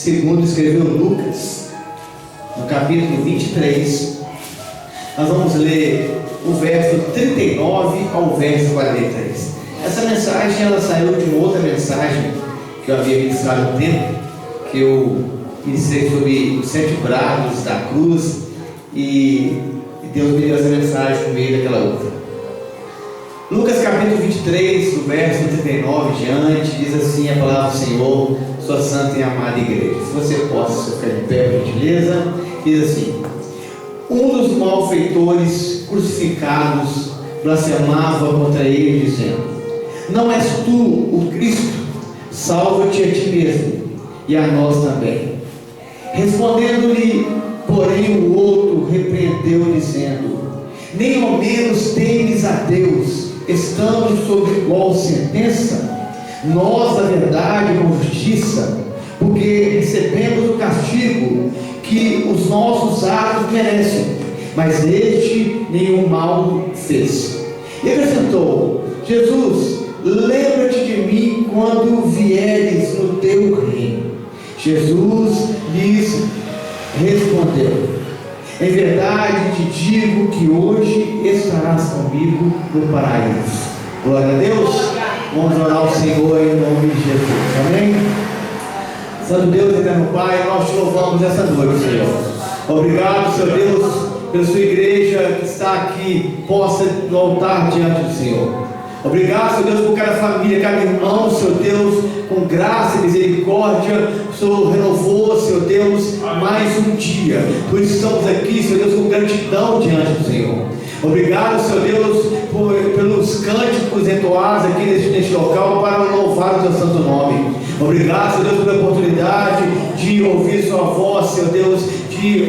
segundo escreveu Lucas, no capítulo 23, nós vamos ler o verso 39 ao verso 43. Essa mensagem ela saiu de uma outra mensagem que eu havia ministrado há um tempo, que eu ministrei sobre os 7 brados da cruz, e Deus me deu essa mensagem no meio daquela outra. Lucas capítulo 23, do verso 39 em diante, diz assim a palavra do Senhor, sua santa e amada igreja. Se você possa ficar de pé, por gentileza. Diz assim: um dos malfeitores crucificados blasfemava contra ele, dizendo: não és tu o Cristo? Salva-te a ti mesmo e a nós também. Respondendo-lhe, porém, o outro repreendeu, dizendo: nem ao menos temes a Deus, estamos sob igual sentença? Nós, na verdade, com justiça, porque recebemos o castigo que os nossos atos merecem, mas este nenhum mal fez. E acrescentou: Jesus, lembra-te de mim quando vieres no teu reino. Jesus lhes respondeu: em verdade te digo que hoje estarás comigo no paraíso. Glória a Deus. Vamos orar ao Senhor em nome de Jesus. Amém? Santo Deus, eterno Pai, nós te louvamos essa noite, Senhor. Obrigado, Senhor Deus, pela sua igreja que está aqui, possa voltar diante do Senhor. Obrigado, Senhor Deus, por cada família, cada irmão, Senhor Deus, com graça e misericórdia. O Senhor renovou, Senhor Deus, mais um dia. Por isso estamos aqui, Senhor Deus, com gratidão diante do Senhor. Obrigado, Senhor Deus, pelos cânticos entoados aqui neste local para louvar o teu santo nome. Obrigado, Senhor Deus, pela oportunidade de ouvir sua voz, Senhor Deus.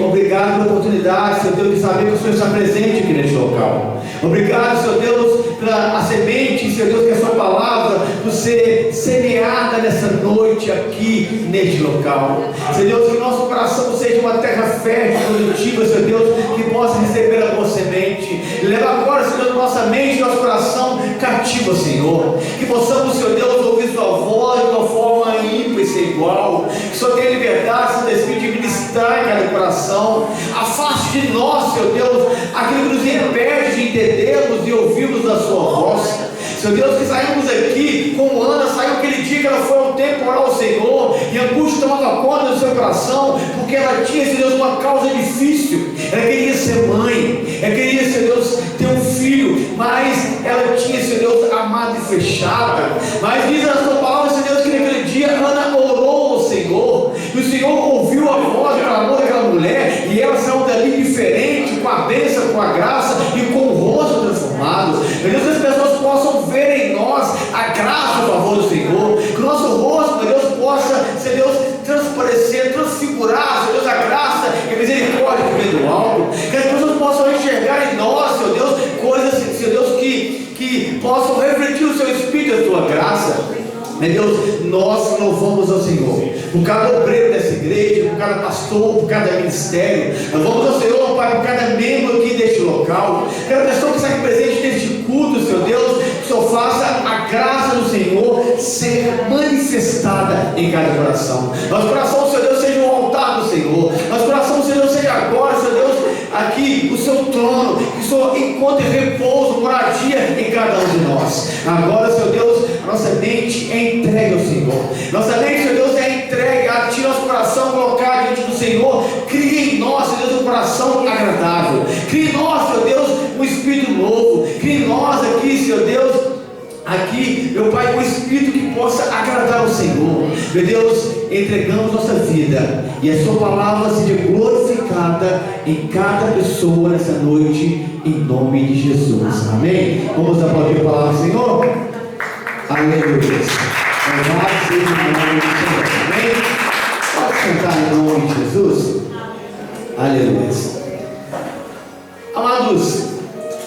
Obrigado pela oportunidade, Senhor Deus, de saber que o Senhor está presente aqui neste local. Obrigado, Senhor Deus, pela semente, Senhor Deus, que a sua palavra por ser semeada nessa noite aqui neste local. Senhor Deus, que nosso coração seja uma terra fértil, produtiva, Senhor Deus, que possa receber a boa semente. Leva agora, Senhor, nossa mente e nosso coração cativo, Senhor. Que possamos, Senhor Deus, ouvir sua voz de uma forma ímpar e sem igual. Que o Senhor tenha liberdade, Senhor Espírito, de ministrar em cada coração. Afaste de nós, Senhor Deus, aquilo que nos impede de entendermos e ouvirmos a sua voz. Senhor Deus, que saímos aqui como Ana saiu aquele dia que ela foi ao templo orar ao Senhor, e a angústia tomava conta do seu coração, porque ela tinha, Senhor Deus, uma causa difícil. Ela queria ser mãe, ela queria, Senhor Deus, ter um filho, mas ela tinha, Senhor Deus, amada e fechada. Mas diz a sua palavra, Senhor Deus, que naquele dia Ana orou ao Senhor, e o Senhor ouviu a voz, o clamor daquela mulher, e ela saiu dali diferente, com a bênção, com a graça e com o rosto transformado. Meu Deus, que as pessoas possam ver em nós a graça e o favor do Senhor, que o nosso rosto, meu Deus, possa, Senhor Deus, transparecer, transfigurar, Senhor Deus, a graça e a misericórdia que vem do alto, que as pessoas possam enxergar em nós, Senhor Deus, coisas, Senhor Deus, que possam refletir o seu Espírito e a tua graça. Meu Deus, nós louvamos ao Senhor por cada obreiro dessa igreja, por cada pastor, por cada ministério. Nós vamos ao Senhor, Pai, por cada membro aqui deste local, cada pessoa que está aqui presente neste culto, Senhor Deus, que o Senhor faça a graça do Senhor ser manifestada em cada coração. Nosso coração, Senhor Deus, seja o altar do Senhor. Nosso coração, Senhor Deus, seja agora, Senhor Deus, aqui o seu trono, que o Senhor encontre repouso, moradia em cada um de nós. Agora, Senhor Deus, a nossa mente é entregue ao Senhor. Nossa mente, Senhor Deus, é entregue a Ti, nosso coração, colocar diante do Senhor. Cria em nós, Senhor Deus, um coração agradável. Cria em nós, Senhor Deus, um espírito novo. Cria em nós aqui, Senhor Deus, aqui, meu Pai, um espírito que possa agradar ao Senhor. Meu Deus, entregamos nossa vida e a sua palavra seja glorificada em cada pessoa nessa noite, em nome de Jesus. Amém? Vamos aplaudir a palavra do Senhor? Aleluia. Louvado seja o nome do Senhor. Amém? Pode sentar em nome de Jesus. Aleluia. Amados,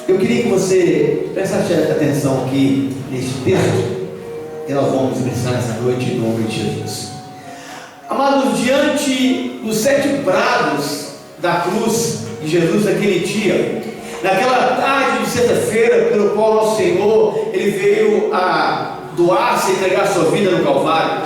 eu queria que você prestasse atenção aqui neste texto que nós vamos ministrar nessa noite em nome de Jesus. Amados, diante dos 7 brados da cruz de Jesus naquele dia, naquela tarde de sexta-feira, pelo qual nosso Senhor, Ele veio a doar-se e entregar a sua vida no Calvário,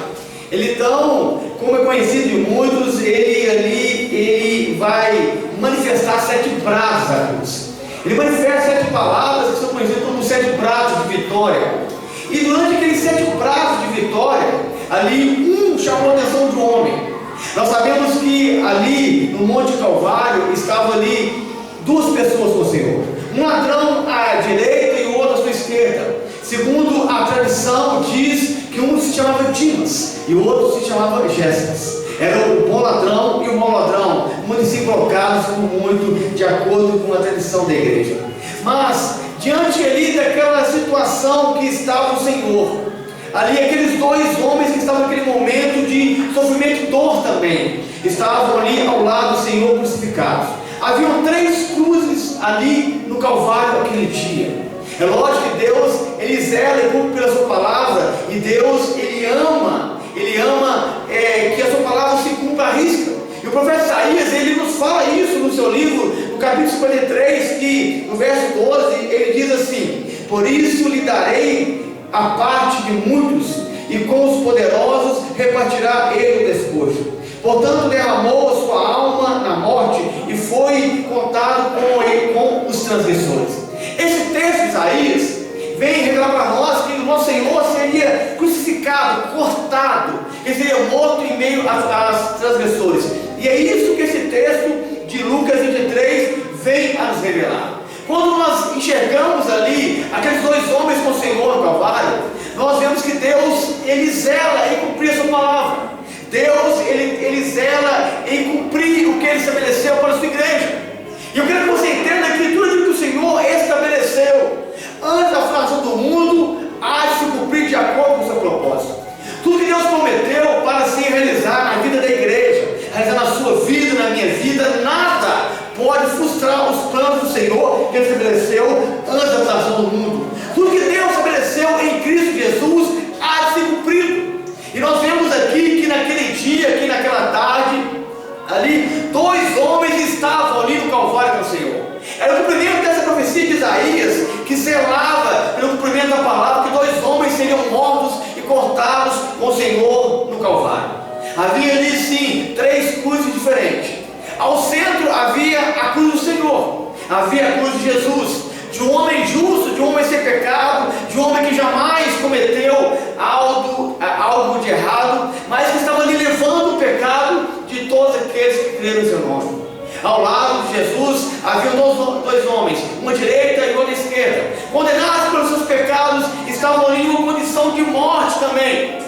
Ele então como é conhecido de muitos, ele vai manifestar 7 braços da cruz. Ele manifesta 7 palavras que são conhecidas como 7 braços de vitória. E durante aqueles 7 braços de vitória, ali chamou a atenção de um homem. Nós sabemos que ali no Monte Calvário estavam ali 2 pessoas com o Senhor, um ladrão à direita e o outro à sua esquerda. Segundo a tradição, diz que um se chamava Dimas e o outro se chamava Gestas. Era o bom ladrão e o mau ladrão, muito se colocados muito de acordo com a tradição da igreja. Mas diante ali daquela situação que estava o Senhor, ali aqueles 2 homens que estavam naquele momento de sofrimento e dor também, estavam ali ao lado do Senhor crucificados. Haviam 3 cruzes ali no Calvário aquele dia. É lógico que Deus, Ele zela e cumpre pela sua palavra, e Deus, Ele ama que a sua palavra se cumpra à risca. E o profeta Isaías, ele nos fala isso no seu livro, no capítulo 53, que no verso 12, ele diz assim: por isso lhe darei a parte de muitos, e com os poderosos repartirá ele o despojo. Portanto, derramou a sua alma na morte, e foi contado com ele com os transgressores. Esse texto de Isaías vem revelar para nós que o nosso Senhor seria crucificado, cortado, ele seria morto em meio às transgressores. E é isso que esse texto de Lucas 23 vem a nos revelar. Quando nós enxergamos ali aqueles 2 homens com o Senhor no Calvário, nós vemos que Deus, Ele zela em cumprir a sua palavra. Deus, Ele zela em cumprir o que Ele estabeleceu para a sua igreja. E eu quero que você entenda que tudo aquilo que o Senhor estabeleceu antes da fundação do mundo há de se cumprir de acordo com o seu propósito. Tudo que Deus prometeu para se realizar na vida da igreja, realizar na sua vida, na minha vida, nada pode frustrar os planos do Senhor que Ele estabeleceu antes da fundação do mundo. Tudo que Deus estabeleceu em Cristo Jesus há de ser cumprido. E nós vemos aqui que naquele dia, aqui naquela tarde, ali 2 homens estavam ali no Calvário com o Senhor. Era o cumprimento dessa profecia de Isaías, que zelava pelo cumprimento da palavra, que 2 homens seriam mortos e cortados com o Senhor no Calvário. Havia ali sim 3 cruzes diferentes. Ao centro havia a cruz do Senhor, havia a cruz de Jesus, de um homem justo, de um homem sem pecado, de um homem que jamais cometeu algo de errado, mas que estava ali levando o pecado de todos aqueles que creram em seu nome. Ao lado de Jesus havia 2 homens, uma à direita e outra à esquerda, condenados pelos seus pecados, estavam ali em uma condição de morte também.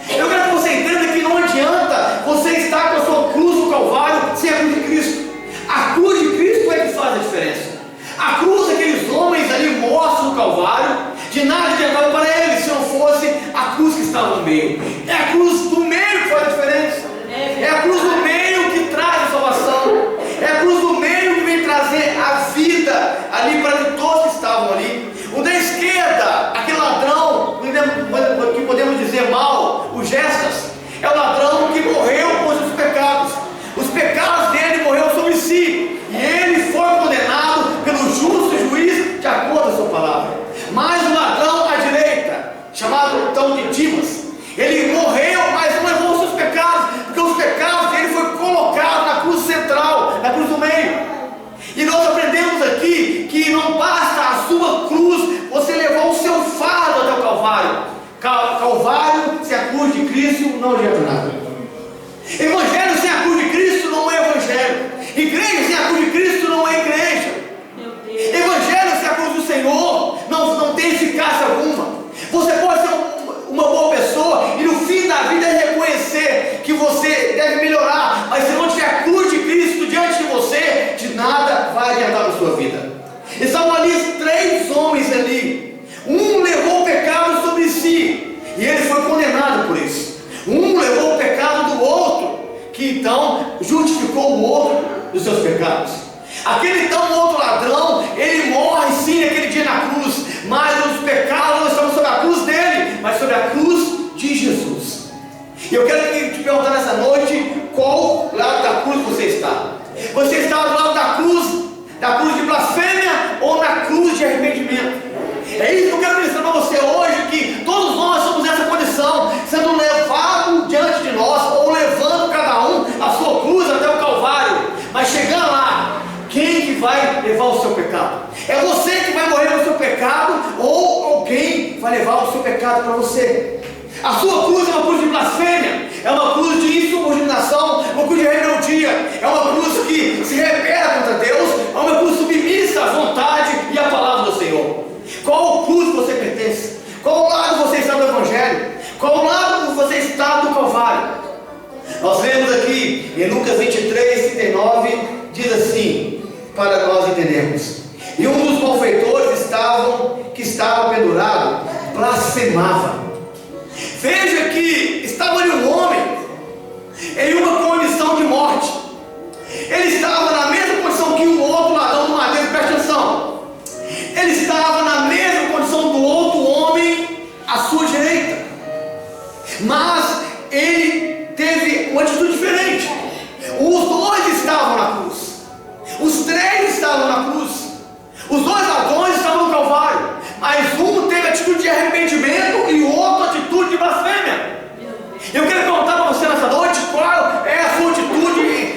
Eu quero que você entenda que não adianta você estar com a sua cruz no Calvário sem a cruz de Cristo. A cruz de Cristo é que faz a diferença. A cruz daqueles homens ali mortos no Calvário, de nada adiantava para eles se não fosse a cruz que estava no meio. É a cruz do meio que faz a diferença. É a cruz do meio que traz a salvação. É a cruz do meio que vem trazer a vida ali para todos que estavam ali. O da esquerda, aquele ladrão, que podemos dizer mal, o Gestas, é o ladrão que morreu por seus pecados. Os pecados dele morreu sobre si, e ele foi condenado pelo justo juiz de acordo com a sua palavra. Mas o ladrão à direita, chamado então de Dimas, ele morreu, mas não levou os seus pecados, porque os pecados dele foram colocados na cruz central, na cruz do meio. E nós aprendemos aqui que não basta a sua cruz, você levou o seu fardo até o Calvário. Calvário sem a cruz de Cristo não adianta nada. Evangelho sem a cruz de Cristo não é evangelho. Igreja sem a cruz de Cristo não é igreja. Evangelho sem a cruz do Senhor não tem eficácia alguma. Você pode ser uma boa pessoa e no fim da vida reconhecer que você deve melhorar, mas se não tiver a cruz de Cristo diante de você, de nada vai adiantar na sua vida. Estavam ali 3 homens ali. Um levou o pecado sobre si e ele foi condenado por isso. Um levou o pecado do outro, que então justificou o outro dos seus pecados. Aquele então outro ladrão, ele morre sim naquele dia na cruz, mas os pecados não estavam sobre a cruz dele, mas sobre a cruz de Jesus. E eu quero te perguntar nessa noite, qual lado da cruz você está? Você está do lado da cruz de blasfêmia ou na cruz de arrependimento? É isso que eu quero dizer para você hoje, que todos nós somos nessa condição, sendo levado diante de nós, ou levado pecado para você. A sua cruz é uma cruz de blasfêmia, é uma cruz de insubordinação, uma cruz de rebeldia, é uma cruz que se rebela contra Deus, é uma cruz submissa à vontade e à palavra do Senhor. Qual cruz você pertence? Qual lado você está do Evangelho? Qual lado você está do Calvário? Nós lemos aqui em Lucas 23, 39, diz assim, para nós entendermos: e um dos malfeitores que estava pendurado blasfemava. Veja que estava ali um homem em uma condição de morte. Ele estava na mesma condição que o outro ladrão do madeiro, presta atenção. Ele estava na mesma condição do outro homem à sua direita, mas ele teve uma atitude diferente. Os dois estavam na cruz, os três estavam na cruz, os dois ladrões estavam no Calvário, mas um teve atitude de arrependimento e o outro atitude de blasfêmia. Eu quero perguntar para você nessa noite, qual é a sua atitude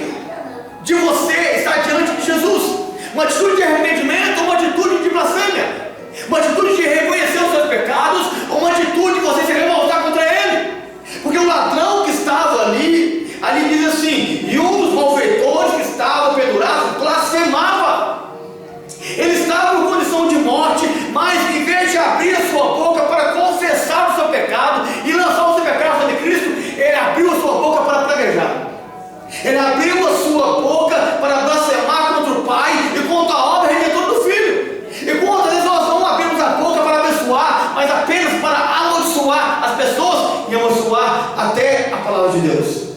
de você estar diante de Jesus? Uma atitude de arrependimento ou uma atitude de blasfêmia? Uma atitude de reconhecer os seus pecados ou uma atitude de você se revoltar contra ele? Porque o ladrão que estava ali diz assim: e um dos malfeitores que estava pendurado blasfemava. Ele estava em condição de morte, mas em vez de abrir a sua boca para confessar o seu pecado e lançar o seu pecado sobre Cristo, ele abriu a sua boca para praguejar. Ele abriu a sua boca para blasfemar contra o Pai e contra a obra redentora do Filho. E quantas vezes nós não abrimos a boca para abençoar, mas apenas para amaldiçoar as pessoas e amaldiçoar até a palavra de Deus?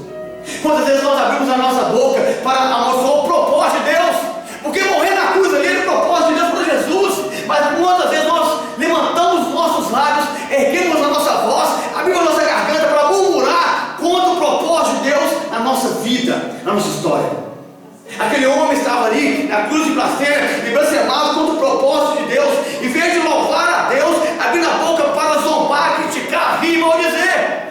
Quantas vezes nós abrimos a nossa boca para amaldiçoar o propósito de Deus? Porque morrer na cruz ali era o propósito de Deus para Jesus. Mas quantas vezes nós levantamos os nossos lábios, erguemos a nossa voz, abrimos a nossa garganta para murmurar contra o propósito de Deus na nossa vida, na nossa história? Aquele homem estava ali na cruz de blasfêmia e blasfemava contra o propósito de Deus. Em vez de louvar a Deus, abrindo a boca para zombar, criticar, rir e maldizer.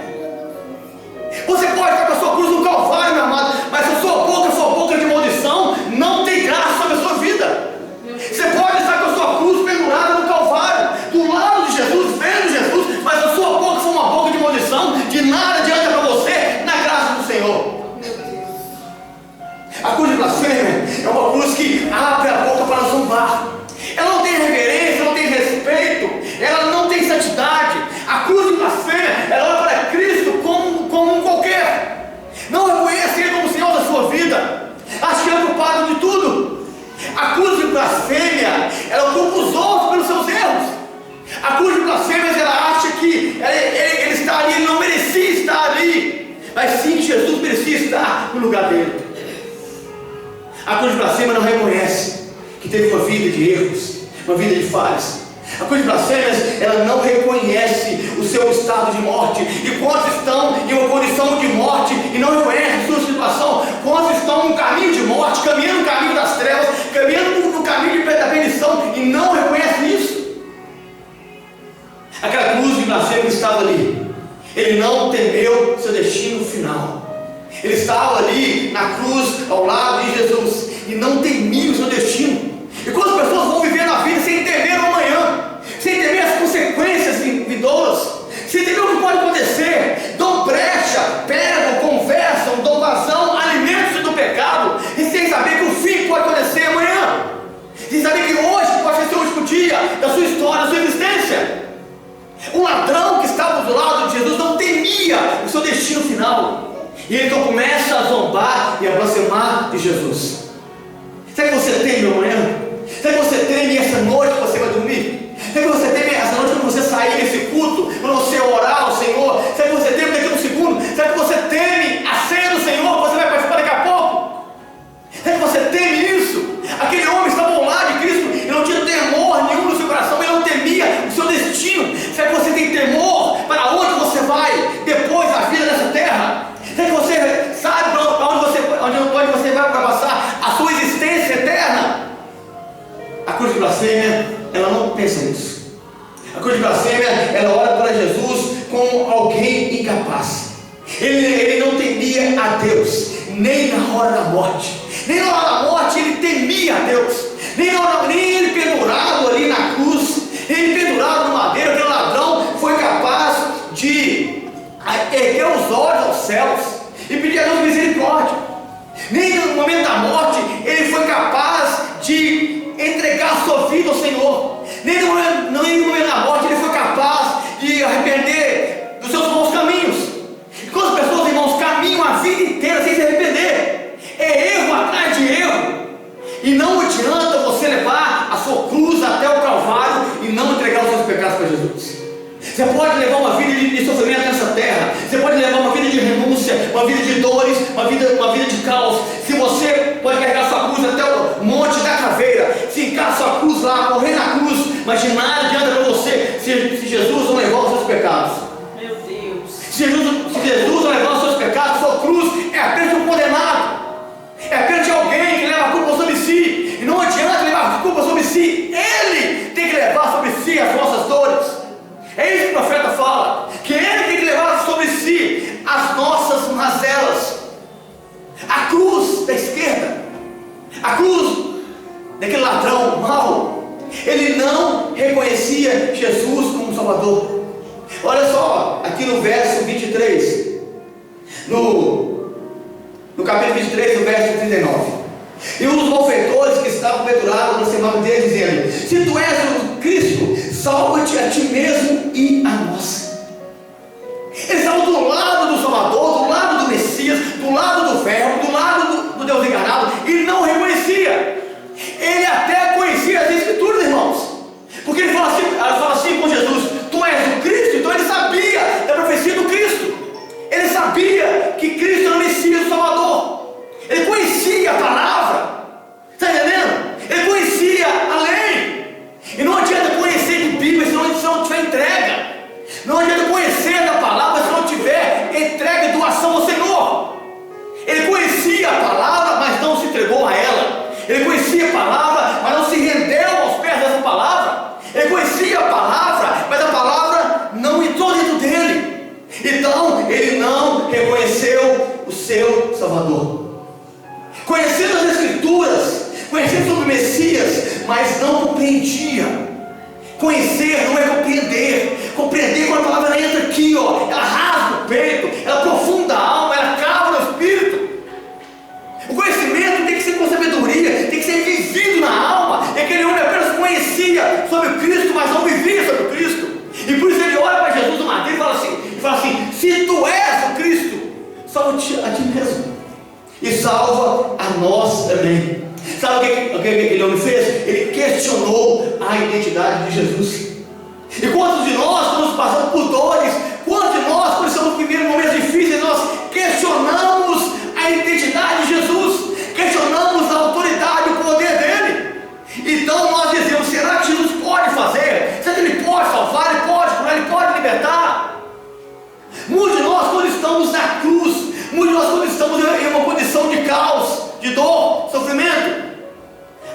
Você pode estar com a sua cruz no Calvário, meu amado, mas se a sua boca de maldição, não tem graça sobre a sua vida. Você pode estar com a sua cruz pendurada no Calvário, do lado de Jesus, vendo Jesus, mas a sua boca for uma boca de maldição, de nada adianta para você na graça do Senhor. A cruz de blasfêmia é uma cruz que abre a boca para zombar. Ela não tem reverência, não tem respeito, ela não tem santidade. A cruz de blasfêmia, ela olha para Cristo como um qualquer. Não reconhece Ele como Senhor da sua vida. Acha que Ele é culpado de tudo. A cruz de blasfêmia, ela culpa os outros pelos seus erros. A cruz de blasfêmia, ela acha que ele está ali, ele não merecia estar ali, mas sim que Jesus merecia estar no lugar dele. A cruz de blasfêmia não reconhece que teve uma vida de erros, uma vida de falhas. A cruz de blasfêmia, ela não reconhece o seu estado de morte. E quantos estão em uma condição de morte e não reconhecem a sua situação? Quantos estão no caminho de morte, caminhando no caminho das trevas, caminhando no caminho da perdição e não reconhecem isso? Aquela cruz de blasfêmia que estava ali, ele não temeu seu destino final. Ele estava ali na cruz ao lado de Jesus e não temia o seu destino. E quantas pessoas vão viver na vida sem temer o amanhã, sem temer as consequências vindouras, sem temer o que pode acontecer? Dão brecha, pegam, conversam, dão vazão, alimentam-se do pecado, e sem saber que o fim pode acontecer amanhã, sem saber que hoje pode ser o último dia da sua história, da sua existência. O ladrão que estava do lado de Jesus não temia o seu destino final. E ele então começa a zombar e a blasfemar de Jesus. Será que você teme amanhã? Será que você teme essa noite que você vai dormir? Será que você teme essa noite quando você sair desse culto, quando você orar ao Senhor? Será que você teme daqui a um segundo? Será que você teme a ceia do Senhor que você vai participar daqui a pouco? Será que você teme isso? Aquele homem estava ao lado de Cristo e não tinha temor nenhum no seu coração, ele não temia o seu destino. Será que você tem temor para onde você vai depois da vida nessa terra? Será que você sabe para onde você vai passar a sua existência eterna? A cruz de blasfêmia, ela não pensa nisso. A cruz de blasfêmia, ela olha para Jesus como alguém incapaz. Ele não temia a Deus, nem na hora da morte. Nem na hora da morte ele temia a Deus. Nem ele pendurado ali na cruz, ele pendurado no madeiro, aquele ladrão foi capaz de erguer os olhos aos céus e pedir a Deus misericórdia. Nem no momento da morte ele foi capaz de entregar a sua vida ao Senhor. Nem no momento da morte ele foi capaz de arrepender dos seus maus caminhos. E quando as pessoas, irmãos, caminham a vida inteira sem se arrepender, é erro atrás de erro. E não adianta você levar a sua cruz até o Calvário e não entregar os seus pecados para Jesus. Você pode levar uma vida de sofrimento nessa terra, você pode levar uma vida de renúncia, uma vida de dores, uma vida de caos. Se você pode carregar sua cruz até o monte da caveira, fincar sua cruz lá, morrer na cruz, mas de nada adianta para você se Jesus não levar os seus pecados. Meu Deus. Se Jesus não levar os seus pecados, sua cruz é apenas um condenado, é apenas de alguém que leva a culpa sobre si. E não adianta levar a culpa sobre si, Ele tem que levar sobre si as nossas dores. É isso que o profeta fala, que ele tem que levar sobre si as nossas mazelas. A cruz da esquerda, a cruz daquele ladrão mau, ele não reconhecia Jesus como Salvador. Olha só, aqui no verso 23, no capítulo 23, no verso 39. E os malfeitores que estavam pendurados aproximavam dele, dizendo: se tu és o Cristo, salva-te a ti mesmo e a nós. Eles estavam do lado do Salvador, do lado do Messias, do lado do Verbo, do lado do Deus encarnado, e não reconhecia. Ele até conhecia as Escrituras, irmãos, porque ele fala assim com Jesus: tu és o Cristo. Então ele sabia da profecia do Cristo, ele sabia que Cristo era o Messias, o Salvador. Ele conhecia a palavra, está entendendo? Ele conhecia a lei. E não adianta conhecer de Bíblia se não tiver entrega. Não adianta conhecer da palavra se não tiver entrega e doação ao Senhor. Ele conhecia a palavra, mas não se entregou a ela. Ele conhecia a palavra, mas não se rendeu aos pés dessa palavra. Ele conhecia a palavra, mas a palavra não entrou dentro dele. Então ele não reconheceu o seu Salvador. Conhecendo as Escrituras, conhecendo sobre o Messias, mas não compreendia. Conhecer não é compreender. Compreender quando a palavra ela entra aqui, ó, ela rasga o peito, ela aprofunda a alma, ela cava no espírito. O conhecimento tem que ser com sabedoria, tem que ser vivido na alma. E aquele homem apenas conhecia sobre o Cristo, mas não vivia sobre o Cristo. E por isso ele olha para Jesus no madeiro e fala assim: se tu és o Cristo, salva-te a ti mesmo e salva a nós também. Sabe o que aquele homem fez? Ele questionou a identidade de Jesus. E quantos de nós estamos passando por dores? Quantos de nós, por estamos vivendo momentos difíceis, nós questionamos a identidade de Jesus, questionamos a autoridade e o poder dele? Então nós dizemos: será que Jesus pode fazer? Será que ele pode salvar? Ele pode curar? Ele pode libertar? Muitos de nós, quando estamos na cruz, muitos de nós, quando estamos em uma condição de caos, de dor, sofrimento,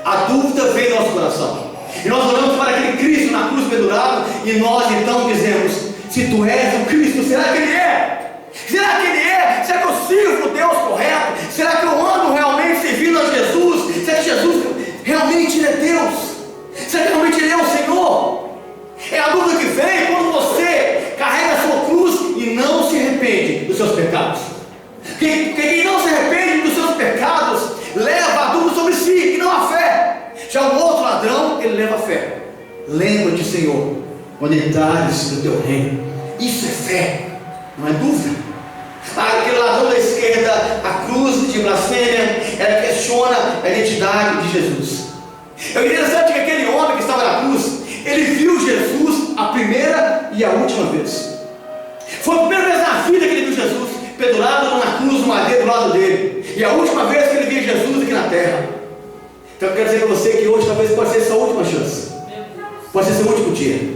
a dúvida vem no nosso coração. E nós olhamos para aquele Cristo na cruz pendurado, e nós então dizemos: se tu és o Cristo, será que ele é? Será que ele é? Será que eu sirvo o Deus correto? Será que eu ando realmente servindo a Jesus? Será que Jesus realmente ele é Deus? Será que realmente ele é o Senhor? É a dúvida que vem quando você carrega a sua cruz e não se arrepende dos seus pecados. Quem não se arrepende dos seus pecados leva a dúvida sobre si e não a fé. Já o outro ladrão, ele leva a fé. Lembra-te, Senhor, quando entrares no teu reino. Isso é fé, não é dúvida. Aquele ladrão da esquerda, a cruz de blasfêmia, ela questiona a identidade de Jesus. É interessante que aquele homem que estava na cruz, ele viu Jesus a primeira e a última vez. Foi a primeira vez na vida que ele viu Jesus pendurado na cruz, no madeiro do lado dele, e a última vez que ele via Jesus aqui na terra. Então eu quero dizer para você que hoje talvez pode ser sua última chance, pode ser seu último dia,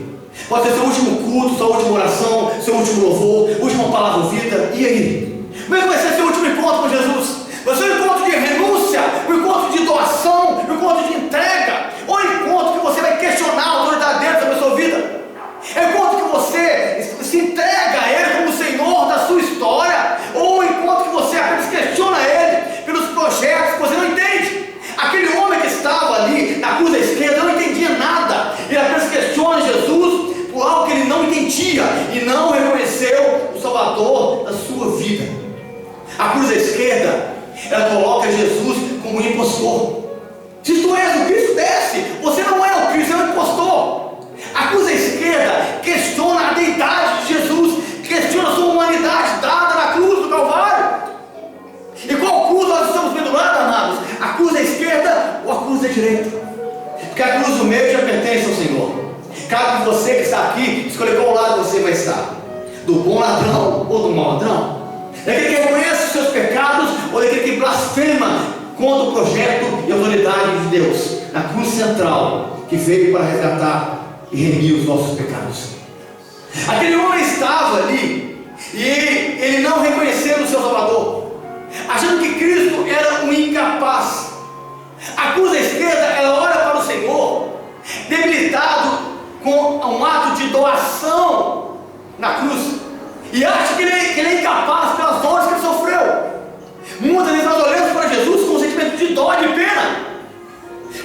pode ser seu último culto, sua última oração, seu último louvor, última palavra ouvida. E aí? Como é que vai ser seu último encontro com Jesus? Vai ser um encontro de renúncia, um encontro de doação, um encontro de entrega, ou um encontro que você vai questionar a autoridade dele sobre a sua vida? É um encontro que você se entrega a ele como Senhor da sua história, ou um encontro que você apenas questiona ele pelos projetos que você não entende? Aquele homem que estava ali na cruz da esquerda não entendia nada, ele apenas questiona Jesus por algo que ele não entendia e não reconheceu A cruz da esquerda, ela coloca Jesus como um impostor. Se tu és o Cristo, desce. Você não é o Cristo, é um impostor. A cruz da esquerda questiona a deidade de Jesus, questiona a sua humanidade dada na cruz do Calvário. E qual cruz nós estamos pendurados, amados? A cruz da esquerda ou a cruz da direita? Porque a cruz do meio já pertence ao Senhor. Cabe você que está aqui escolher qual lado você vai estar: do bom ladrão ou do mau ladrão, daquele que reconhece os seus pecados ou daquele que blasfema contra o projeto e autoridade de Deus na cruz central, que veio para resgatar e remir os nossos pecados. Aquele homem estava ali e ele não reconheceu o seu Salvador, achando que Cristo era um incapaz. A cruz da esquerda, ela olha para o Senhor debilitado com um ato de doação na cruz e acha que ele é incapaz pelas dores que ele sofreu. Muitas vezes nós olhamos para Jesus com um sentimento de dó, de pena,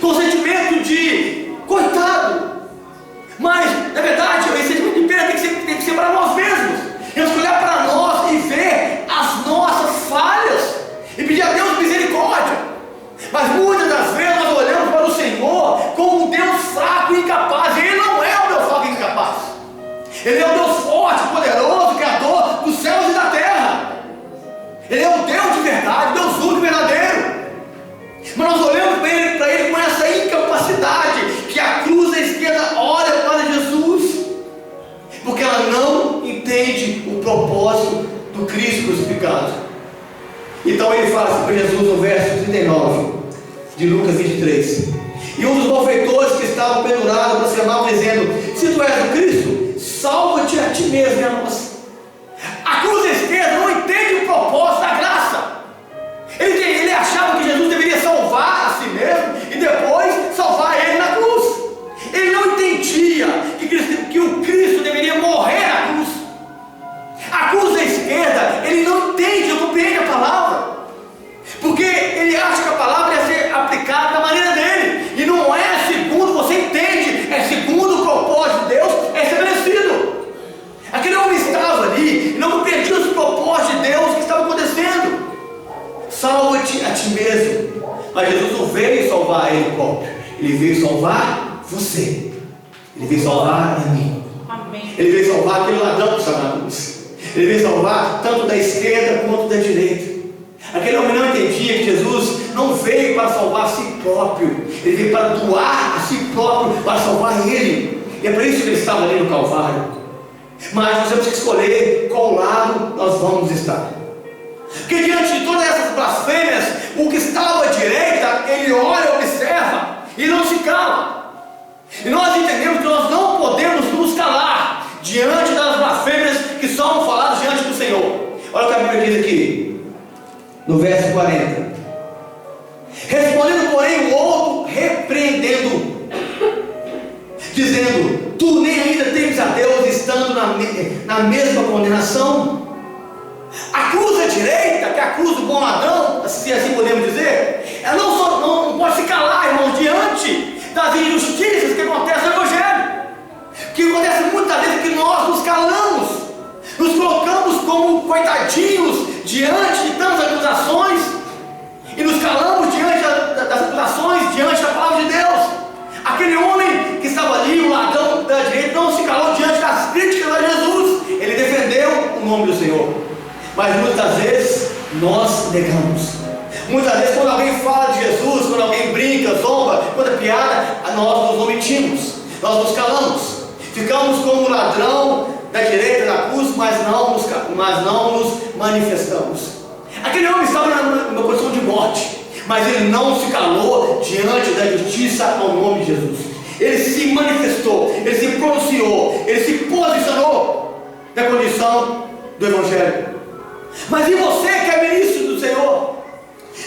com um sentimento de coitado, mas na verdade esse sentimento de pena tem que ser para nós mesmos. Temos que olhar para nós e ver as nossas falhas e pedir a Deus misericórdia. Mas muitas das vezes nós olhamos para o Senhor como um Deus fraco e incapaz. E Ele não é o Deus fraco e incapaz. Ele é o Deus forte, poderoso, Criador dos céus e da terra. Ele é o Deus de verdade, Deus único e verdadeiro. Mas nós olhamos para Ele com essa incapacidade, que a cruz da esquerda olha para Jesus, porque ela não entende o propósito do Cristo crucificado. Então ele fala assim para Jesus no verso 39 de Lucas 23: e um dos malfeitores que estavam pendurados aproximavam, dizendo: se tu és o Cristo, salva-te a ti mesmo e a nós. A cruz da esquerda não entende o propósito da graça. Ele achava que Jesus deveria salvar a si mesmo e depois salvar ele na cruz. Ele não entendia que o Cristo deveria morrer na cruz. A cruz da esquerda, ele não entende, não compreende a palavra, porque ele acha que a palavra ia ser aplicada da maneira dele, e não é segundo você entende, é segundo o propósito de Deus estabelecido. Aquele homem estava ali e não compreendia os propósitos de Deus que estavam acontecendo. Salva-te a ti mesmo. Mas Jesus não veio salvar ele próprio, ele veio salvar você, ele veio salvar a mim. Amém. Ele veio salvar aquele ladrão que estava na cruz. Ele veio salvar tanto da esquerda quanto da direita. Aquele homem não entendia que Jesus não veio para salvar a si próprio, ele veio para doar a si próprio, para salvar ele. E é por isso que ele estava ali no Calvário. Mas nós temos que escolher qual lado nós vamos estar. Porque diante de todas essas blasfêmias, o que estava à direita, ele olha, observa e não se cala. E nós entendemos que nós não podemos nos calar diante das blasfêmias que são faladas diante do Senhor. Olha o que a Bíblia diz aqui, no verso 40: respondendo, porém, o outro, repreendendo, dizendo: tu nem ainda temes a Deus, estando na mesma condenação. A cruz à direita, que é a cruz do bom ladrão, se assim podemos dizer, ela não pode se calar, irmão, diante das injustiças que acontecem no Evangelho. O que acontece muitas vezes é que nós nos calamos, nos colocamos como coitadinhos diante de tantas acusações, e nos calamos diante das acusações, diante da palavra de Deus. Aquele homem que estava ali, o ladrão da direita, não se calou diante das críticas a Jesus, ele defendeu o nome do Senhor. Mas muitas vezes nós negamos. Muitas vezes quando alguém fala de Jesus, quando alguém brinca, zomba, conta piada, nós nos omitimos, nós nos calamos, ficamos como o ladrão da direita da cruz, mas não nos manifestamos. Aquele homem estava numa posição de morte, mas ele não se calou diante da justiça ao nome de Jesus. Ele se manifestou, ele se pronunciou, ele se posicionou na condição do Evangelho. Mas e você que é ministro do Senhor?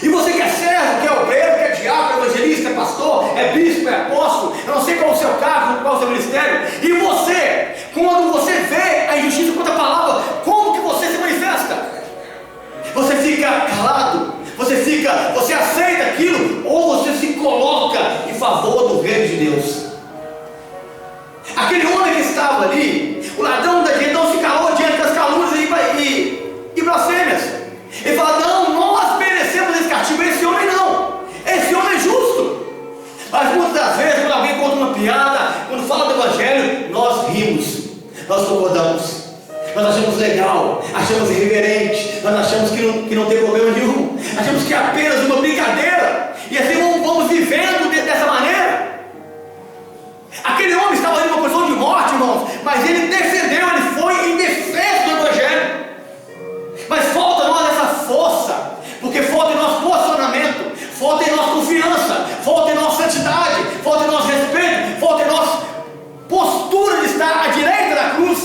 E você que é servo, que é obreiro, que é diácono, evangelista, é pastor, é bispo, é apóstolo, eu não sei qual é o seu cargo, qual é o seu ministério. E você, quando você vê a injustiça contra a palavra, como que você se manifesta? Você fica calado? Você aceita aquilo? Ou você se coloca em favor do reino de Deus? Aquele homem que estava ali, o ladrão da direita, não se calou diante das calúnias e blasfêmias. Ele fala: legal, achamos irreverente, nós achamos que não tem problema nenhum, achamos que é apenas uma brincadeira, e assim vamos vivendo dessa maneira. Aquele homem estava ali numa posição de morte, irmãos, mas ele defendeu, ele foi em defesa do Evangelho. Mas falta em nós essa força, porque falta em nosso posicionamento, falta em nossa confiança, falta em nossa santidade, falta em nosso respeito, falta em nossa postura de estar à direita da cruz.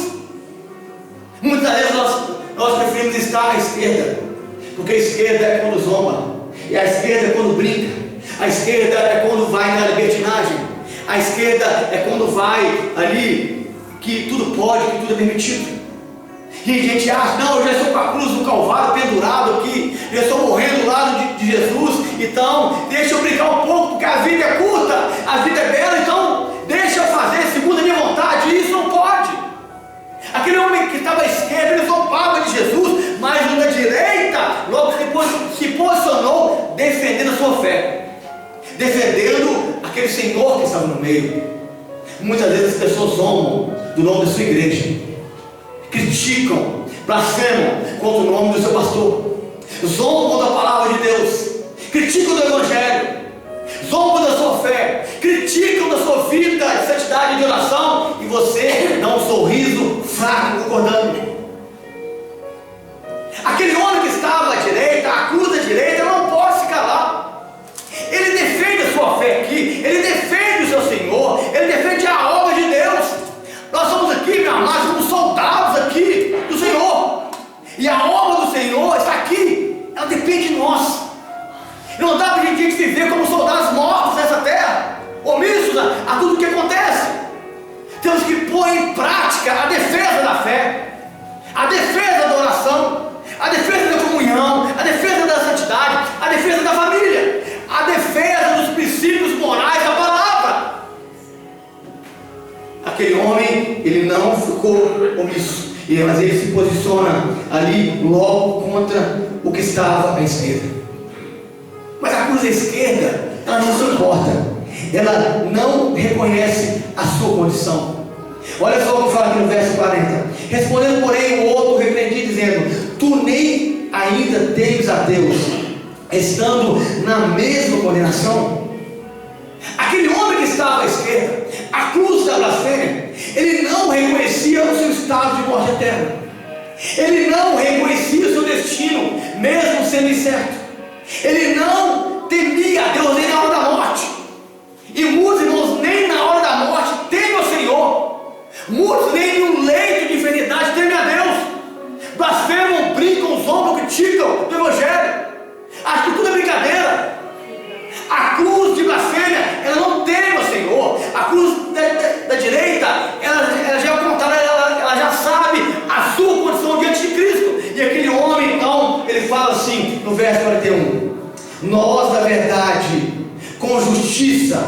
Muitas vezes nós preferimos estar à esquerda, porque a esquerda é quando zomba, e a esquerda é quando brinca, a esquerda é quando vai na libertinagem, a esquerda é quando vai ali que tudo pode, que tudo é permitido. E a gente acha, não, eu já estou com a cruz no Calvário pendurado aqui, já estou morrendo do lado de Jesus, então deixa eu brincar um pouco, porque a vida é curta, a vida é bela, então deixa eu fazer segundo a minha vontade. E isso não pode. Aquele homem que estava à esquerda, ele zombava de Jesus, mas o da direita logo se posicionou defendendo a sua fé, defendendo aquele Senhor que estava no meio. Muitas vezes as pessoas zombam do nome da sua igreja, criticam, blasfemam contra o nome do seu pastor, zombam contra a palavra de Deus, criticam do Evangelho, zombam da sua fé, criticam da sua vida de santidade e de oração, e você dá um sorriso fraco concordando. Aquele homem que estava à direita, acusa a direita, não pode se calar. Ele defende a sua fé aqui, ele defende o seu Senhor, ele defende a obra de Deus. Nós somos aqui, meu amado, somos soldados aqui do Senhor, e a obra do Senhor está aqui, ela depende de nós. Não dá para a gente viver como soldados mortos nessa terra, omissos a tudo que acontece. Temos que pôr em prática a defesa da fé, a defesa da oração, a defesa da comunhão, a defesa da santidade, a defesa da família, a defesa dos princípios morais da palavra. Aquele homem, ele não ficou omisso, mas ele se posiciona ali logo contra o que estava à esquerda. Mas a cruz à esquerda, ela não se importa, ela não reconhece a sua condição. Olha só o que fala aqui no verso 40. Respondendo, porém, o outro repreendia, dizendo: tu nem ainda temes a Deus, estando na mesma condenação. Aquele homem que estava à esquerda, a cruz da blasfêmia, ele não reconhecia o seu estado de morte eterna, ele não reconhecia o seu destino, mesmo sendo incerto. Ele não temia a Deus nem na hora da morte. E muitos irmãos nem na hora da morte temem ao Senhor. Muitos nem no leito de enfermidade temem a Deus. Blasfemam, brincam, zombam, criticam do Evangelho. Acho que tudo é brincadeira. A cruz de blasfêmia, ela não teme ao Senhor. A cruz da direita, ela já é o contrário, ela já sabe a sua condição diante de Cristo. E aquele homem, então, ele fala assim no verso 41: nós, na verdade, com justiça,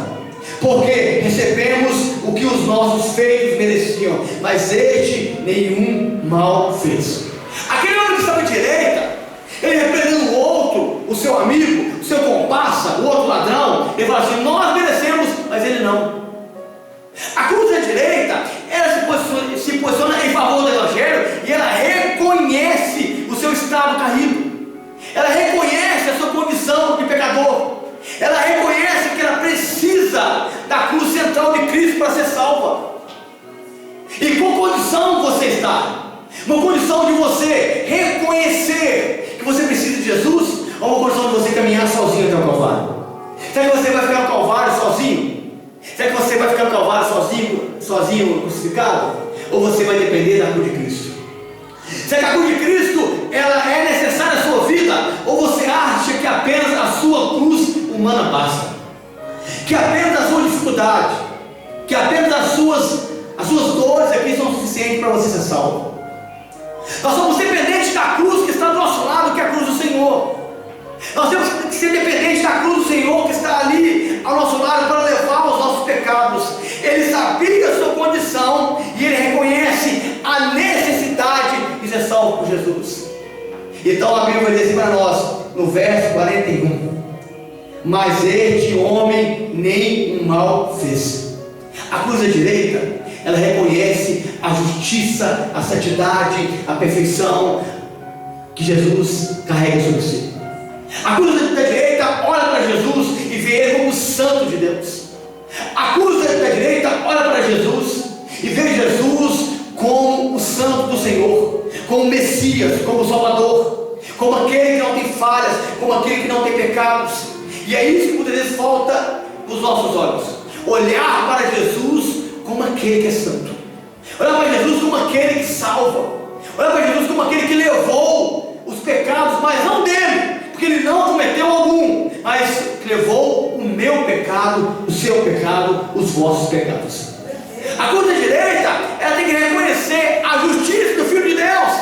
porque recebemos o que os nossos feitos mereciam, mas este nenhum mal fez. Aquele homem que estava à direita, ele repreendendo o outro, o seu amigo, o seu comparsa, o outro ladrão, ele fala assim: nós merecemos, mas ele não. A cruz da direita, ela se posiciona em favor do Evangelho, e ela reconhece o seu estado caído, ela reconhece a sua condição de pecador, ela reconhece que ela precisa da cruz central de Cristo para ser salva. E qual condição você está? Uma condição de você reconhecer que você precisa de Jesus, ou uma condição de você caminhar sozinho até o Calvário? Será que você vai ficar no Calvário sozinho? Será que você vai ficar no Calvário sozinho crucificado? Ou você vai depender da cruz de Cristo? Será que a cruz de Cristo ela é necessária à sua vida? Ou você acha que apenas a sua cruz humana basta? Que apenas a sua dificuldade, que apenas as suas dores aqui são suficientes para você ser salvo? Nós somos dependentes da cruz que está do nosso lado, que é a cruz do Senhor. Nós temos que ser dependentes da cruz do Senhor que está ali ao nosso lado para levar os nossos pecados. Ele sabia a sua condição e ele reconhece a necessidade de ser salvo por Jesus. Então a Bíblia vai dizer para nós no verso 41: mas este homem nem um mal fez. A cruz da direita, ela reconhece a justiça, a santidade, a perfeição que Jesus carrega sobre si. A cruz da direita olha para Jesus e vê ele como o santo de Deus. A cruz da direita olha para Jesus e vê Jesus como o santo do Senhor, como o Messias, como o Salvador, como aquele que não tem falhas, como aquele que não tem pecados. E é isso que muitas vezes falta nos nossos olhos: olhar para Jesus como aquele que é santo, olhar para Jesus como aquele que salva, olhar para Jesus como aquele que levou os pecados, mas não dele, porque ele não cometeu algum, mas levou o meu pecado, o seu pecado, os vossos pecados. A cruz da direita, ela tem que reconhecer a justiça do Filho de Deus.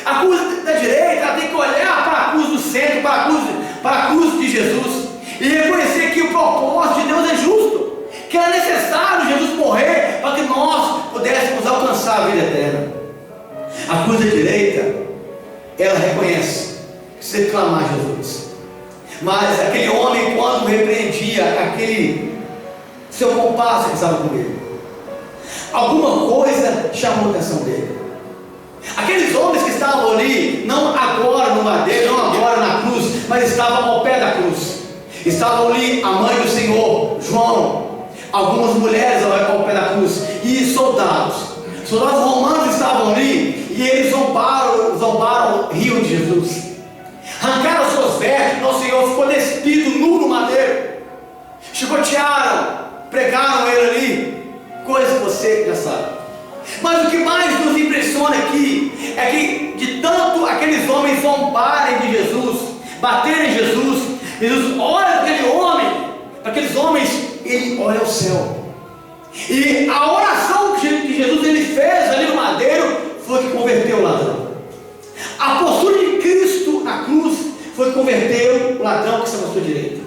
A cruz da direita, ela tem que olhar para a cruz do centro, para a cruz de Jesus, e reconhecer que o propósito de Deus é justo, que era necessário Jesus morrer para que nós pudéssemos alcançar a vida eterna. A cruz da direita, ela reconhece que você clamar a Jesus. Mas aquele homem, quando repreendia aquele seu comparsa que estava com ele, alguma coisa chamou a atenção dele. Aqueles homens que estavam ali, não agora no madeiro, não agora na cruz, mas estavam ao pé da cruz. Estavam ali a mãe do Senhor, João, algumas mulheres ao pé da cruz, e soldados romanos estavam ali, e eles zombaram, riam de Jesus, arrancaram suas vestes. Nosso Senhor ficou despido, nu no madeiro, chicotearam, pregaram ele ali, coisa que você já sabe. Mas o que mais nos impressiona aqui é que, de tanto aqueles homens zombarem de Jesus, baterem em Jesus, Jesus olha para aquele homem, para aqueles homens, ele olha ao céu. E a oração que Jesus ele fez ali no madeiro foi que converteu o ladrão. A postura de Cristo na cruz foi que converteu o ladrão que estava à sua direita.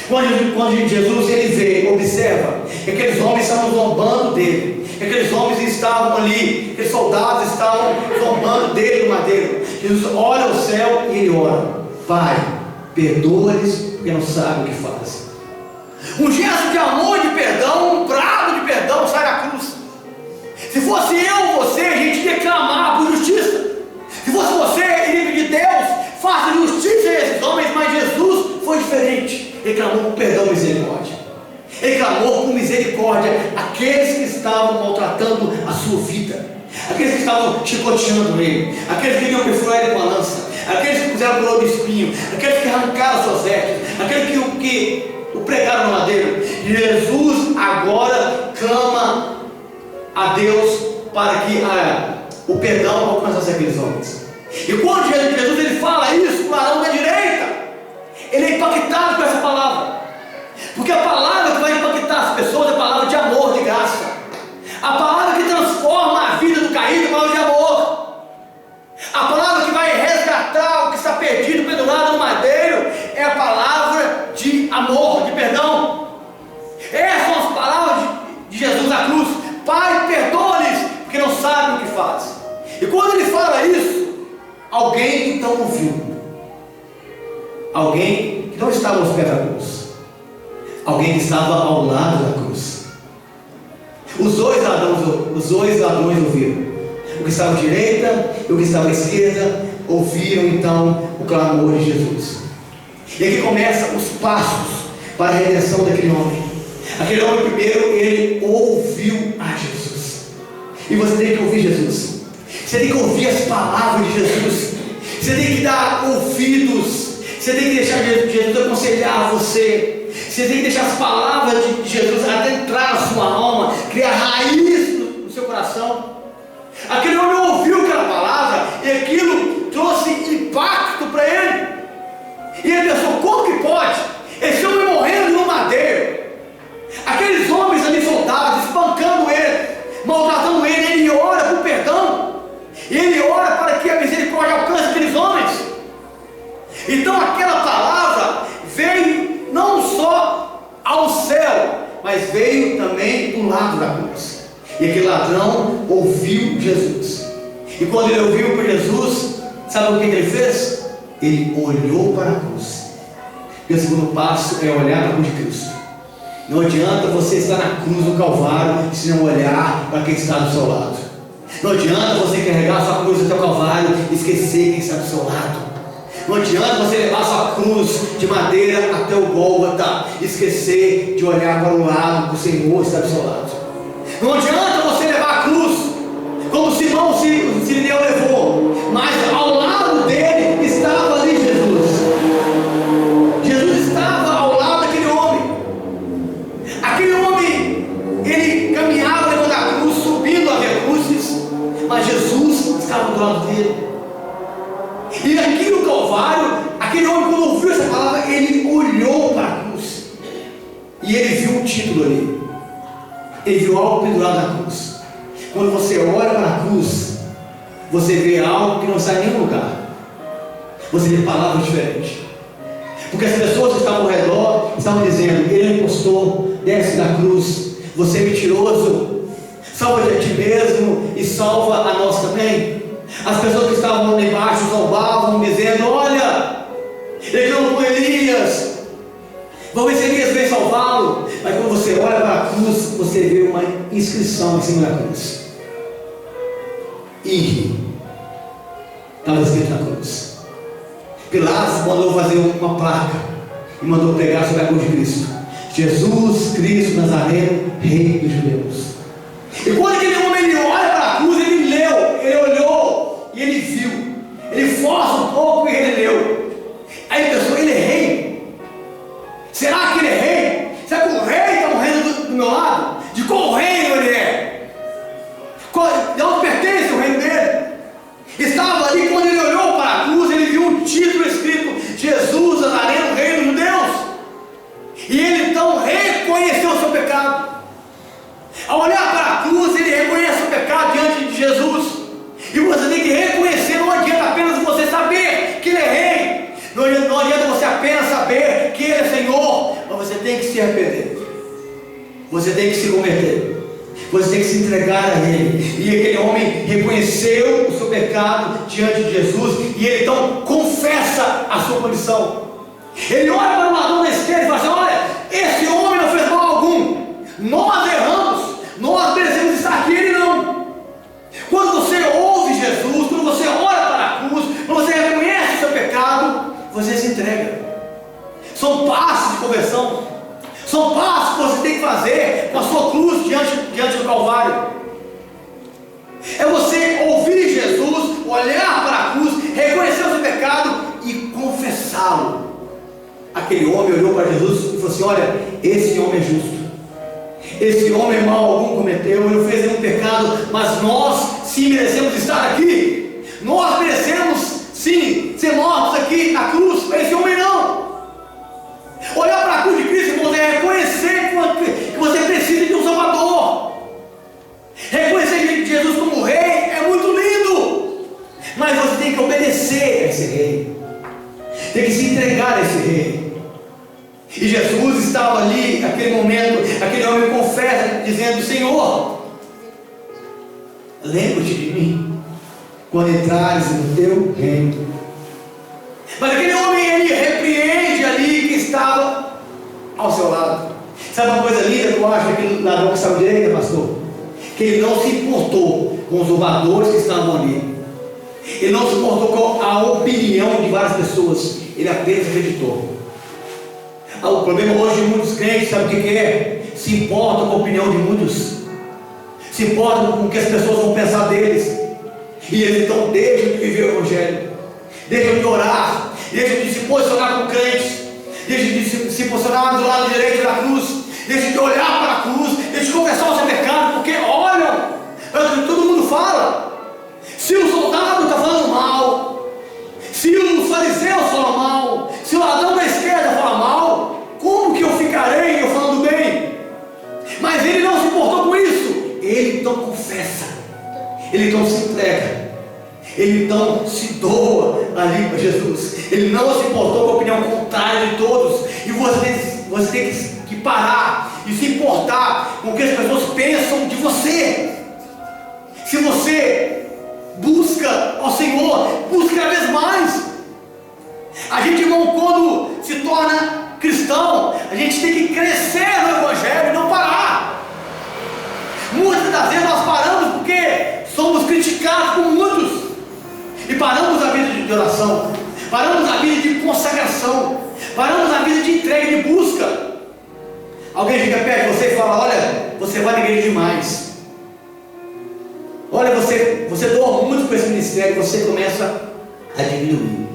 Quando Jesus ele vê, observa que aqueles homens estavam zombando dele, que aqueles homens estavam ali, aqueles soldados estavam zombando dele no madeiro, Jesus olha ao céu e ele ora: Pai, perdoa-lhes porque não sabem o que fazem. Um gesto de amor, de perdão, um brado de perdão sai da cruz. Se fosse eu ou você, a gente ia clamar por justiça. Se fosse você, inimigo de Deus, faça justiça a esses homens. Mas Jesus foi diferente. Ele clamou por perdão e misericórdia. Ele clamou por misericórdia aqueles que estavam maltratando a sua vida, aqueles que estavam chicoteando ele, aqueles que iam perfurar ele com a lança, aqueles que puseram coroa de espinho, aqueles que arrancaram suas vestes, aqueles que o pregaram no madeiro. Jesus agora clama a Deus para que o perdão alcançasse aqueles homens. E quando Jesus ele fala isso para o ladrão da direita, ele é impactado com essa palavra, porque a palavra que vai impactar as pessoas é a palavra de amor, de graça. A palavra que transforma a vida do caído é a palavra de amor. A palavra que vai resgatar o que está perdido, pendurado no madeiro, é a palavra de amor, de perdão. Essas são as palavras de Jesus na cruz: Pai, perdoa-lhes, porque não sabem o que fazem. E quando ele fala isso, alguém então ouviu. Alguém que não estava aos pés da cruz, alguém que estava ao lado da cruz. Os dois ladrões ouviram. O que estava à direita e o que estava à esquerda ouviram então o clamor de Jesus. E aqui começam os passos para a redenção daquele homem. Aquele homem primeiro, ele ouviu a Jesus. E você tem que ouvir Jesus. Você tem que ouvir as palavras de Jesus. Você tem que dar ouvidos. Você tem que deixar Jesus aconselhar você. Você tem que deixar as palavras de Jesus adentrar na sua alma, criar raiz no seu coração. Aquele homem ouviu aquela palavra e aquilo trouxe impacto para ele. E ele pensou: como que pode? Esse homem morrendo no madeiro, aqueles homens ali soldados espancando ele, maltratando ele, ele ora por perdão, e ele ora para que a misericórdia alcance aqueles homens. Então aquela palavra veio não só ao céu, mas veio também do lado da cruz. E aquele ladrão ouviu Jesus. E quando ele ouviu por Jesus, sabe o que ele fez? Ele olhou para a cruz. E o segundo passo é olhar para a cruz de Cristo. Não adianta você estar na cruz do Calvário se não olhar para quem está do seu lado. Não adianta você carregar sua cruz até o Calvário e esquecer quem está do seu lado. Não adianta você levar sua cruz de madeira até o Gólgota e esquecer de olhar para o lado do Senhor que está do seu lado. Não adianta você levar a cruz como Simão Sirineu levou, mas ao lado dele estava ali Jesus. Jesus estava ao lado daquele homem. Aquele homem, ele caminhava levando a cruz, subindo a cruzes, mas Jesus estava do lado dele. E aqui no Calvário, aquele homem, quando ouviu essa palavra, ele olhou para a cruz e ele viu um título ali. Ele viu algo pendurado na cruz. Quando você olha para a cruz, você vê algo que não sai em nenhum lugar. Você vê palavras diferentes. Porque as pessoas que estavam ao redor estavam dizendo: ele é impostor, desce da cruz, você é mentiroso, salva de ti mesmo e salva a nós também. As pessoas que estavam lá embaixo zombavam, dizendo: olha, ele não foi Elias, vamos ver se Elias vem salvá-lo. Mas quando você olha para a cruz, você vê uma inscrição em cima da cruz. Ire. Estava escrito na cruz. Pilatos mandou fazer uma placa e mandou pregar sobre a cruz de Cristo: Jesus Cristo Nazareno, Rei dos Judeus. E quando aquele homem ele olha para a cruz, ele leu, ele olhou e ele viu. Ele força um pouco e ele leu. Aí ele pensou: ele é rei? Será que ele é rei? Será que o rei está morrendo do meu lado? De qual reino ele é? De onde pertence o reino dele? Estava ali, quando ele olhou para a cruz, ele viu um título escrito: Jesus Nazareno, Rei dos Judeus. E ele então reconheceu o seu pecado. Ao olhar para a cruz, ele reconhece o pecado diante de Jesus. E você tem que reconhecer. Não adianta apenas você saber que ele é rei. Não adianta você apenas saber que ele é Senhor. Mas você tem que se arrepender. Você tem que se converter. Você tem que se entregar a ele. E aquele homem reconheceu o seu pecado diante de Jesus. E ele então confessa a sua condição. Ele olha para o ladrão da esquerda e fala assim: olha, esse homem não fez mal algum. Nós erramos. Nós merecemos estar aqui, ele não. Quando você ouve Jesus, quando você olha para a cruz, quando você reconhece o seu pecado, você se entrega. São passos de conversão. São passos que você tem que fazer com a sua cruz diante do Calvário. É você ouvir Jesus, olhar para a cruz, reconhecer o seu pecado e confessá-lo. Aquele homem olhou para Jesus e falou assim: olha, esse homem é justo. Esse homem mal algum cometeu, ele não fez nenhum pecado, mas nós sim merecemos estar aqui. Nós merecemos sim ser mortos aqui na cruz, mas esse homem não. Olhar para a cruz de Cristo, irmãos, é reconhecer que você precisa de um Salvador. Reconhecer Jesus como Rei é muito lindo, mas você tem que obedecer a esse Rei, tem que se entregar a esse Rei. E Jesus estava ali, naquele momento, aquele homem confessa, dizendo: Senhor, lembra-te de mim quando entrares no teu reino. Mas aquele homem, ele repreende ali que estava ao seu lado. Sabe uma coisa linda que eu acho daquele ladrão que estava à direita, pastor? Que ele não se importou com os zombadores que estavam ali. Ele não se importou com a opinião de várias pessoas. Ele apenas acreditou. O problema hoje de muitos crentes, sabe o que é? Se importam com a opinião de muitos. Se importam com o que as pessoas vão pensar deles. E eles então deixam de viver o Evangelho, deixam de orar, deixam de se posicionar como crentes, deixam de se posicionar do lado direito da cruz, deixam de olhar para a cruz, deixam de confessar o seu pecado, porque olham, todo mundo fala. Se o soldado está falando mal, se os fariseus falam mal, se o ladrão da esquerda fala mal, como que eu ficarei eu falando bem? Mas ele não se importou com isso. Ele então confessa, ele então se entrega, ele então se doa ali para Jesus. Ele não se importou com a opinião contrária de todos. E você tem que parar e se importar com o que as pessoas pensam de você. Se você busca ao Senhor, busca cada vez mais. A gente, irmão, quando se torna cristão, a gente tem que crescer no Evangelho. Paramos a vida de entrega e de busca. Alguém fica perto de você e fala: olha, você vai na igreja demais. Olha, você doa muito para esse ministério, você começa a diminuir.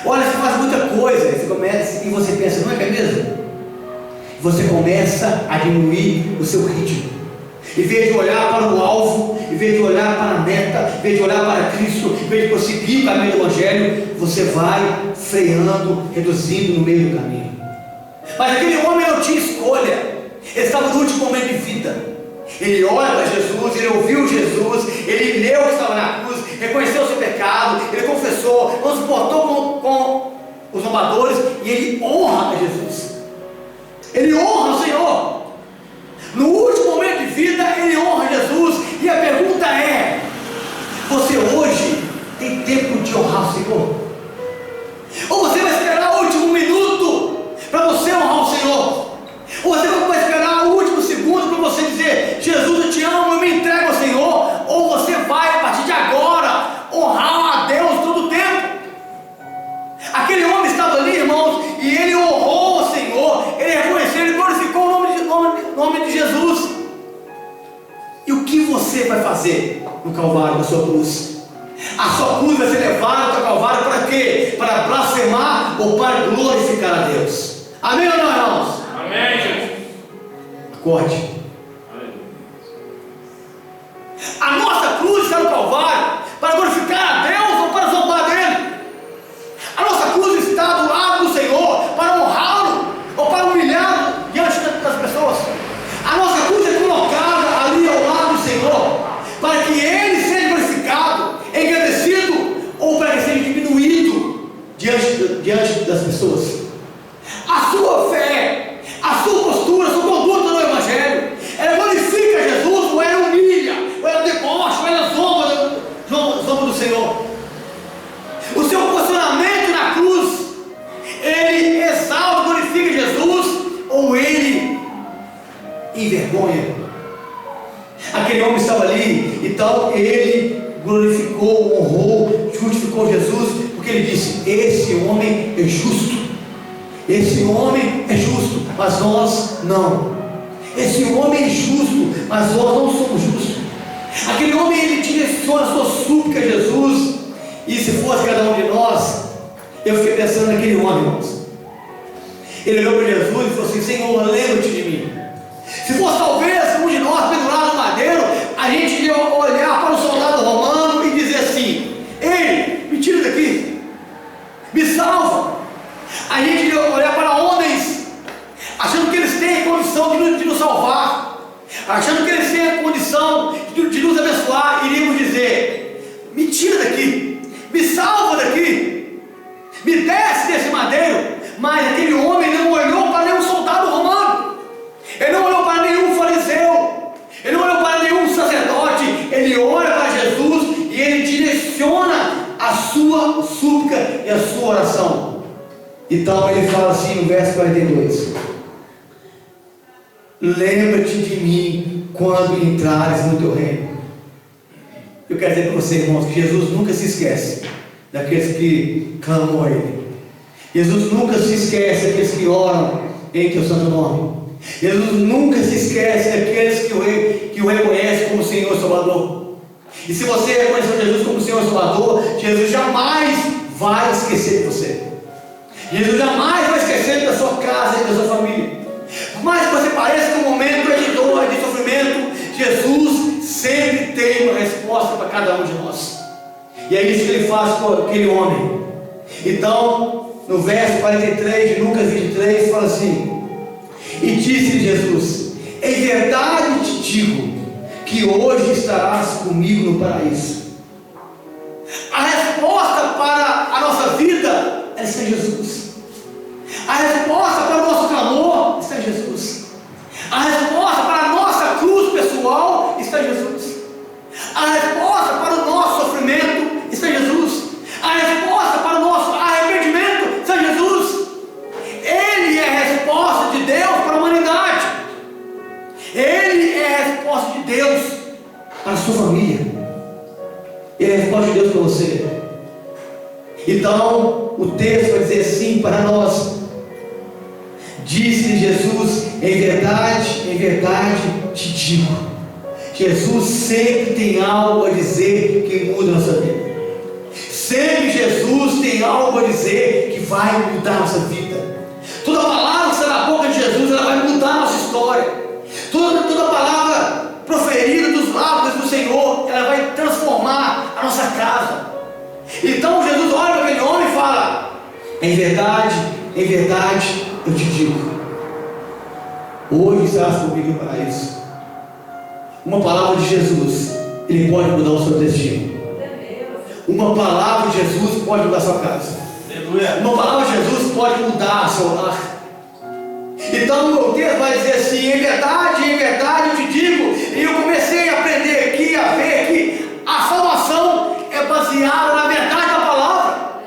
Olha, você faz muita coisa, e você pensa: não é mesmo? Você começa a diminuir o seu ritmo. Em vez de olhar para o alvo, em vez de olhar para a meta, em vez de olhar para Cristo, em vez de prosseguir o caminho do Evangelho, você vai freando, reduzindo no meio do caminho. Mas aquele homem não tinha escolha. Ele estava no último momento de vida. Ele olha para Jesus, ele ouviu Jesus, ele leu que estava na cruz, reconheceu o seu pecado, ele confessou, não se portou com os zombadores, e ele honra a Jesus. Ele honra o Senhor. No último momento de vida, ele honra Jesus. E a pergunta é: você hoje tem tempo de honrar o Senhor? Ou você vai esperar o último minuto para você honrar o Senhor? Ou você vai esperar o último segundo para você dizer: Jesus, eu te amo, eu me entrego ao Senhor? Ou você vai, a partir de agora, honrar a Deus todo o tempo? Aquele homem estava ali, irmãos, e ele honrou o Senhor, ele reconheceu, ele glorificou o nome de Jesus. E o que você vai fazer no Calvário, na sua cruz? A sua cruz vai ser levada ao Calvário para quê? Para blasfemar ou para glorificar a Deus? Amém ou não, irmãos? Amém, Jesus. Acorde. A nossa cruz está no Calvário para glorificar a Deus ou para zombar dele? A nossa cruz está do lado do Senhor para honrá-lo ou para humilhá-lo diante das pessoas? A nossa cruz é colocada ali ao lado do Senhor para que ele seja glorificado, engrandecido, ou para que seja diminuído diante das pessoas? A sua fé, a sua postura, a sua conduta no Evangelho, ela glorifica Jesus, ou ela humilha, ou ela debocha, ou ela zomba do Senhor? O seu posicionamento na cruz, ele exalta, glorifica Jesus, ou ele envergonha? Aquele homem estava ali, então ele glorificou, honrou, justificou Jesus, porque ele disse: esse homem é justo. Esse homem é justo, mas nós não. Esse homem é justo, mas nós não somos justos. Aquele homem, ele direciona a sua súplica a Jesus. E se fosse cada um de nós, eu fiquei pensando naquele homem, irmãos. Ele olhou para Jesus e falou assim: Senhor, lembra-te de mim. Se fosse talvez um de nós pendurado no madeiro, a gente ia olhar para o soldado romano e dizer assim: ei, me tira daqui, me salva. A gente ia olhar para homens, achando que eles têm a condição de nos salvar, achando que eles têm a condição de nos abençoar, iríamos dizer: me tira daqui, me salva daqui, me desce desse madeiro. Mas aquele homem não olhou para nenhum soldado romano, ele não olhou para nenhum fariseu, ele não olhou para nenhum sacerdote, ele olha para Jesus e ele direciona a sua súplica e a sua oração. Então ele fala assim no verso 42: lembra-te de mim quando entrares no teu reino. Eu quero dizer para você, irmãos, que Jesus nunca se esquece daqueles que clamam a Ele. Jesus nunca se esquece daqueles que oram em teu santo nome. Jesus nunca se esquece daqueles que o reconhecem como Senhor e Salvador. E se você reconheceu Jesus como Senhor e Salvador, Jesus jamais vai esquecer de você. Jesus jamais vai esquecer da sua casa e da sua família. Por mais que você pareça que um momento é de dor, de sofrimento, Jesus sempre tem uma resposta para cada um de nós. E é isso que ele faz com aquele homem. Então, no verso 43 de Lucas 23, fala assim: e disse Jesus: em verdade te digo que hoje estarás comigo no paraíso. A resposta para a nossa vida está em Jesus. A resposta para o nosso clamor está em Jesus. A resposta para a nossa cruz pessoal está em Jesus. A resposta para o nosso sofrimento está em Jesus. A resposta para o nosso arrependimento está em Jesus. Ele é a resposta de Deus para a humanidade. Ele é a resposta de Deus para a sua família. Ele é a resposta de Deus para você. Então, o texto vai dizer assim: para nós. Disse Jesus: em verdade te digo. Jesus sempre tem algo a dizer que muda a nossa vida. Sempre Jesus tem algo a dizer que vai mudar a nossa vida. Toda palavra que sai da boca de Jesus, ela vai mudar a nossa história. Toda palavra proferida dos lábios do Senhor, ela vai transformar a nossa casa. Então Jesus olha para aquele homem e fala: em verdade eu te digo. Hoje estás comigo para isso. Uma palavra de Jesus, ele pode mudar o seu destino. Uma palavra de Jesus pode mudar a sua casa. Uma palavra de Jesus pode mudar o seu lar. Então o texto vai dizer assim: em verdade eu te digo. E eu comecei a aprender aqui, a ver que a salvação é baseada na verdade da palavra.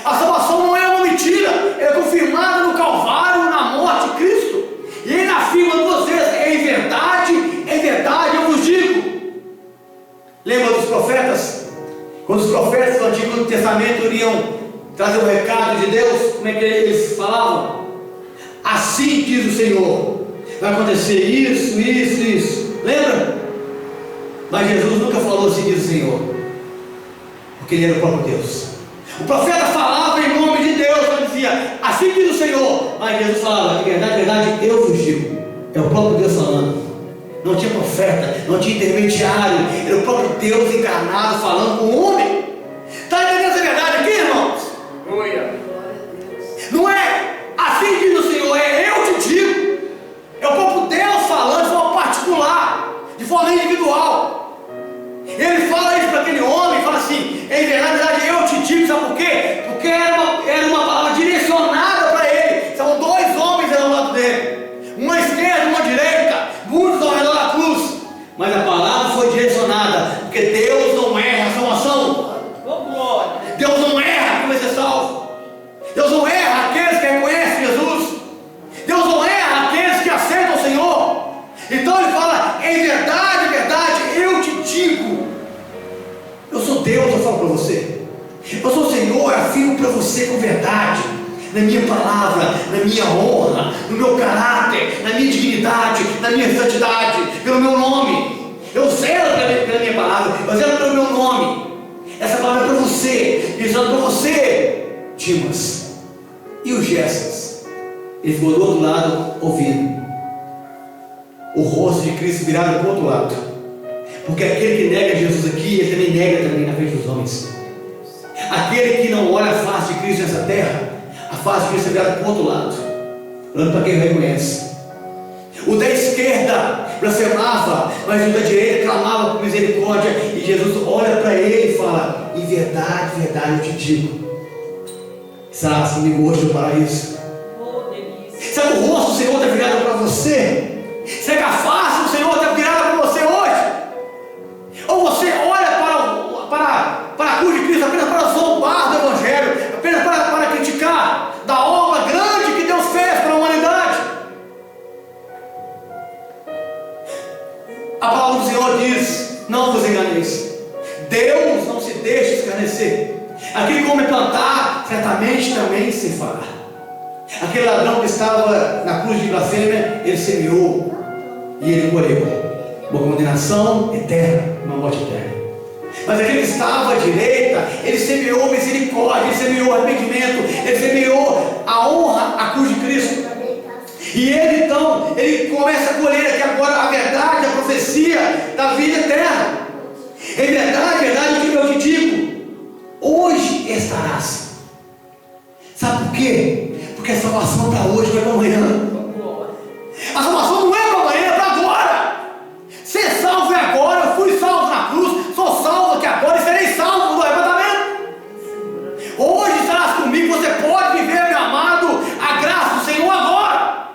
A salvação não é uma mentira, é confirmada no Calvário, na morte de Cristo. E ele afirma duas vezes: em verdade eu vos digo. Lembra dos profetas? Quando os profetas do Antigo Testamento iriam trazer o recado de Deus, como é que eles falavam? Assim diz o Senhor, vai acontecer isso. Lembra? Mas Jesus nunca falou assim diz o Senhor, porque ele era o próprio Deus. O profeta falava em nome de Deus, ele dizia: assim diz o Senhor. Mas Jesus falava: de verdade eu vos digo. É o próprio Deus falando. Não tinha profeta, não tinha intermediário, era o próprio Deus encarnado falando com o homem. Está entendendo essa verdade aqui, irmãos? Não é assim diz o Senhor, é eu te digo. É o próprio Deus falando de forma particular, de forma individual. Ele fala isso para aquele homem, fala assim: em verdade eu te digo. Sabe por quê? Porque era uma palavra direcionada para ele. São dois homens ao lado dele, uma à esquerda e uma à direita, muitos ao redor da cruz. Mas a palavra foi direcionada, porque Deus não erra a salvação. Deus não erra como ser salvo. Deus não erra aqueles que reconhecem Jesus. Deus não erra aqueles que aceitam o Senhor. Então ele fala: em verdade eu te digo. Eu sou Deus, eu falo para você. Eu sou o Senhor, eu afirmo para você com verdade, na minha palavra, na minha honra, no meu caráter, na minha dignidade, na minha santidade, pelo meu nome. Eu zelo pela minha palavra, eu zelo pelo meu nome. Essa palavra é para você, dizendo para você, Dimas. E o Gessas? Ele ficou do outro lado ouvindo. O rosto de Cristo virado para o outro lado. Porque aquele que nega Jesus aqui, ele também nega também na frente dos homens. Aquele que não olha a face de Cristo nessa terra, a face de Cristo é virada para o outro lado, olhando para quem reconhece. O da esquerda blasfemava, mas o da direita clamava por misericórdia. E Jesus olha para ele e fala: em verdade eu te digo. Será comigo hoje no paraíso? Sabe o rosto do Senhor está virado para você? Será que a face do Senhor está virada para você hoje? Ou você olha para a cruz de Cristo apenas para zombar do Evangelho, apenas para criticar da obra grande que Deus fez para a humanidade? A palavra do Senhor diz: não vos enganeis, Deus não se deixa escarnecer. Aquele que come plantar, certamente também se fará. Aquele ladrão que estava na cruz de blasfêmia, ele semeou e ele colheu uma condenação eterna, uma morte eterna. Mas aquele que estava à direita, ele semeou misericórdia, ele semeou arrependimento, ele semeou a honra à cruz de Cristo. E ele então, ele começa a colher aqui agora a verdade, a profecia da vida eterna. Em verdade eu te digo, hoje estarás. Sabe por quê? Porque a salvação para hoje não é para amanhã. A salvação não é para amanhã, é para agora. Ser salvo é agora. Eu fui salvo na cruz, sou salvo aqui agora e serei salvo no arrebatamento. Hoje estarás comigo, você pode viver, meu amado, a graça do Senhor agora.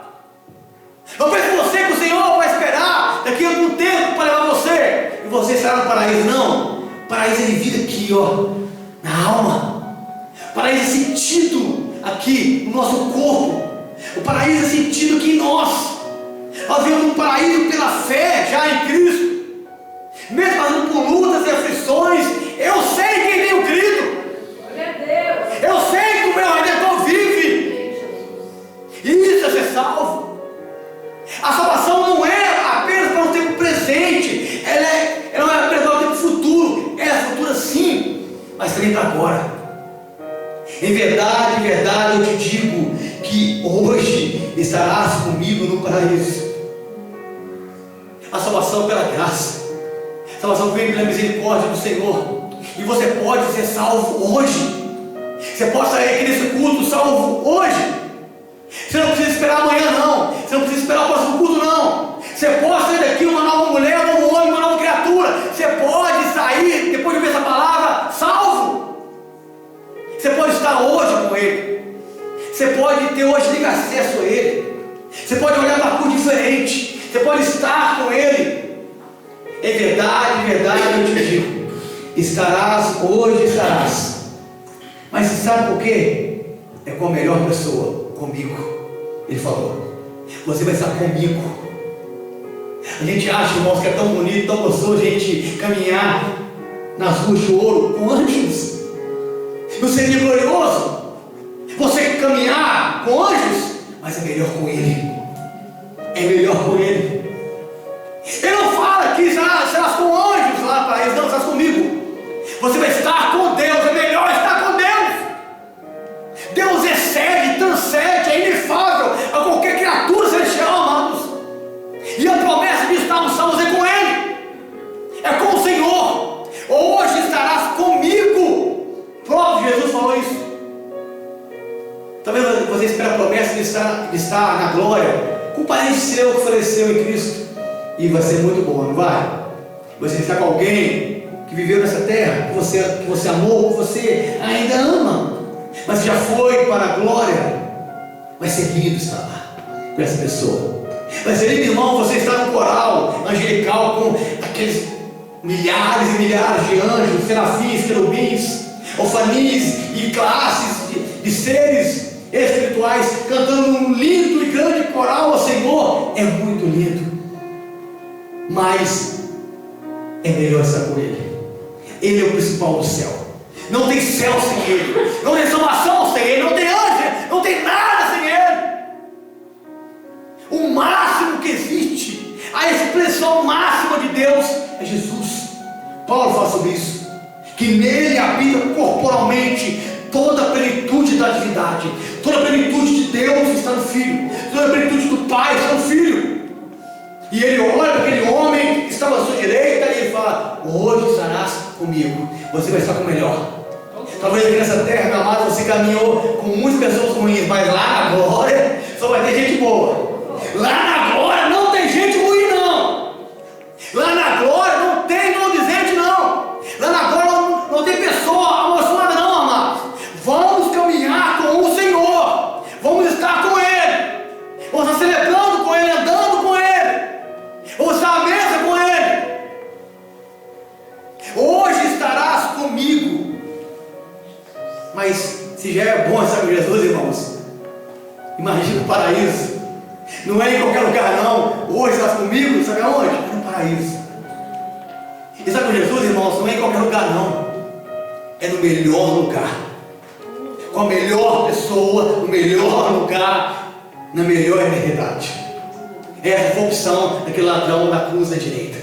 Não pense você que o Senhor vai esperar daqui a algum tempo para levar você e você estará no paraíso. Não, paraíso é vivido aqui, na alma. Paraíso é sentido aqui no nosso corpo. O paraíso é sentido aqui em nós. Nós vivemos um paraíso pela fé já em Cristo. Mesmo passando por lutas e aflições, eu sei quem tenho crido. Eu sei que o meu Redentor vive. eu te digo que hoje estarás comigo no paraíso. A salvação pela graça, a salvação vem pela misericórdia do Senhor, e você pode ser salvo hoje. Você pode sair aqui nesse culto salvo hoje. Você não precisa esperar amanhã não, você não precisa esperar o próximo culto não. Você pode sair daqui uma nova mulher, um novo homem, uma nova criatura. Você pode sair, depois de ouvir essa palavra, salvo. Você pode estar hoje com Ele. Você pode ter hoje livre acesso a Ele. Você pode olhar para a cruz diferente. Você pode estar com Ele. É verdade, eu te digo, estarás, hoje estarás. Mas você sabe por quê? É com a melhor pessoa, comigo. Ele falou, você vai estar comigo. A gente acha, irmãos, que é tão bonito, tão gostoso a gente caminhar nas ruas de ouro com anjos. Não seria glorioso você caminhar com anjos? Mas é melhor com Ele. É melhor com Ele. Ele não fala que serás com anjos lá para eles, não, estás comigo. Você vai estar com Deus, é melhor estar com Deus. Deus excede, transcende, é inefável a qualquer criatura celestial, amados. E a promessa de estarmos salvos é com Ele, é com o Senhor. Hoje estarás comigo. O próprio Jesus falou isso. Talvez você espera a promessa de estar na glória com o parente seu que faleceu em Cristo, e vai ser muito bom, não vai? Você está com alguém que viveu nessa terra, que você amou, que você ainda ama, mas já foi para a glória. Vai ser lindo estar lá com essa pessoa. Vai ser lindo, irmão, você estar no coral angelical com aqueles milhares e milhares de anjos, serafins, querubins, ofanis e classes de seres espirituais cantando um lindo e grande coral ao Senhor. É muito lindo, mas é melhor estar com Ele. Ele é o principal do céu. Não tem céu sem Ele, não tem salvação sem Ele, não tem anjo, não tem nada sem Ele. O máximo que existe, a expressão máxima de Deus é Jesus. Paulo fala sobre isso, que nele habita corporalmente toda a plenitude da divindade, toda a plenitude de Deus está no Filho, toda a plenitude do Pai está no Filho. E ele olha para aquele homem que estava à sua direita e ele fala: hoje estarás comigo, você vai estar com o melhor. Talvez aqui nessa terra, meu amado, você caminhou com muitas pessoas ruins, mas lá na glória só vai ter gente boa. Lá na glória não tem gente ruim, não. Lá na glória não tem maldizente, não. Lá na glória não tem pessoa amaldiçoada, não, amado. Vamos caminhar com o Senhor, vamos estar com Ele, vamos estar celebrando com Ele, andando com Ele, vamos estar à mesa com Ele. Hoje estarás comigo. Mas se já é bom estar com Jesus, irmãos, imagina o paraíso. Não é em qualquer lugar, não. Hoje estás comigo, sabe aonde? É no paraíso. E estar com Jesus, irmãos, não é em qualquer lugar, não. É no melhor lugar, com a melhor pessoa, no melhor lugar, na melhor eternidade. Essa foi a opção daquele ladrão da cruz da direita.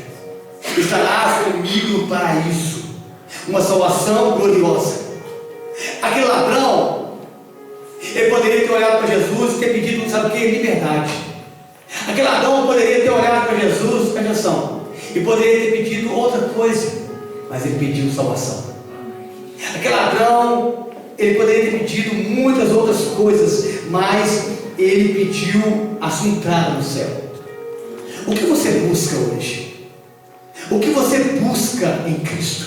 Estarás comigo no paraíso, uma salvação gloriosa. Aquele ladrão, ele poderia ter olhado para Jesus e ter pedido, sabe o que? Liberdade. Aquele ladrão poderia ter olhado para Jesus, presta atenção, e poderia ter pedido outra coisa, mas ele pediu salvação. Aquele ladrão, ele poderia ter pedido muitas outras coisas, mas ele pediu a sua entrada no céu. O que você busca hoje? O que você busca em Cristo?